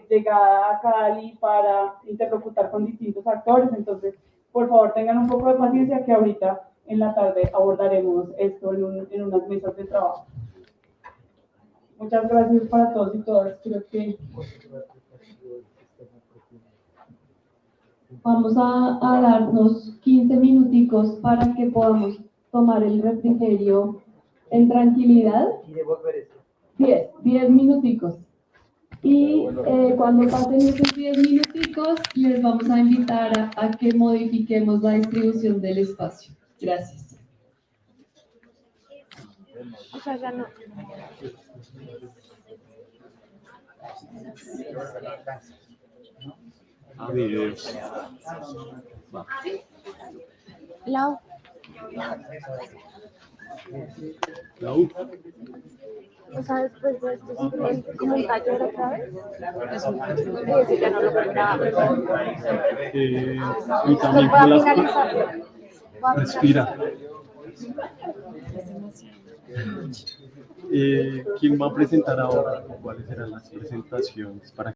Speaker 15: llegada a Cali para interlocutar con distintos actores. Entonces, por favor, tengan un poco de paciencia que ahorita en la tarde abordaremos esto en unas mesas de trabajo. Muchas gracias para todos y todas. Creo que
Speaker 3: vamos a darnos 15 minuticos para que podamos tomar el refrigerio en tranquilidad. 10 minuticos. Y cuando pasen esos 10 minuticos, les vamos a invitar a que modifiquemos la distribución del espacio. Gracias.
Speaker 19: O sea, ya no.
Speaker 8: Videos.
Speaker 19: Lau.
Speaker 8: Lau.
Speaker 19: O sea, después de esto, ¿es como un taller otra vez? Sí, ya no lo preparaba.
Speaker 8: Y también
Speaker 19: Voy a
Speaker 8: con las...
Speaker 19: finalizar.
Speaker 8: Respira. ¿Quién va a presentar ahora? ¿Cuáles serán las presentaciones? Para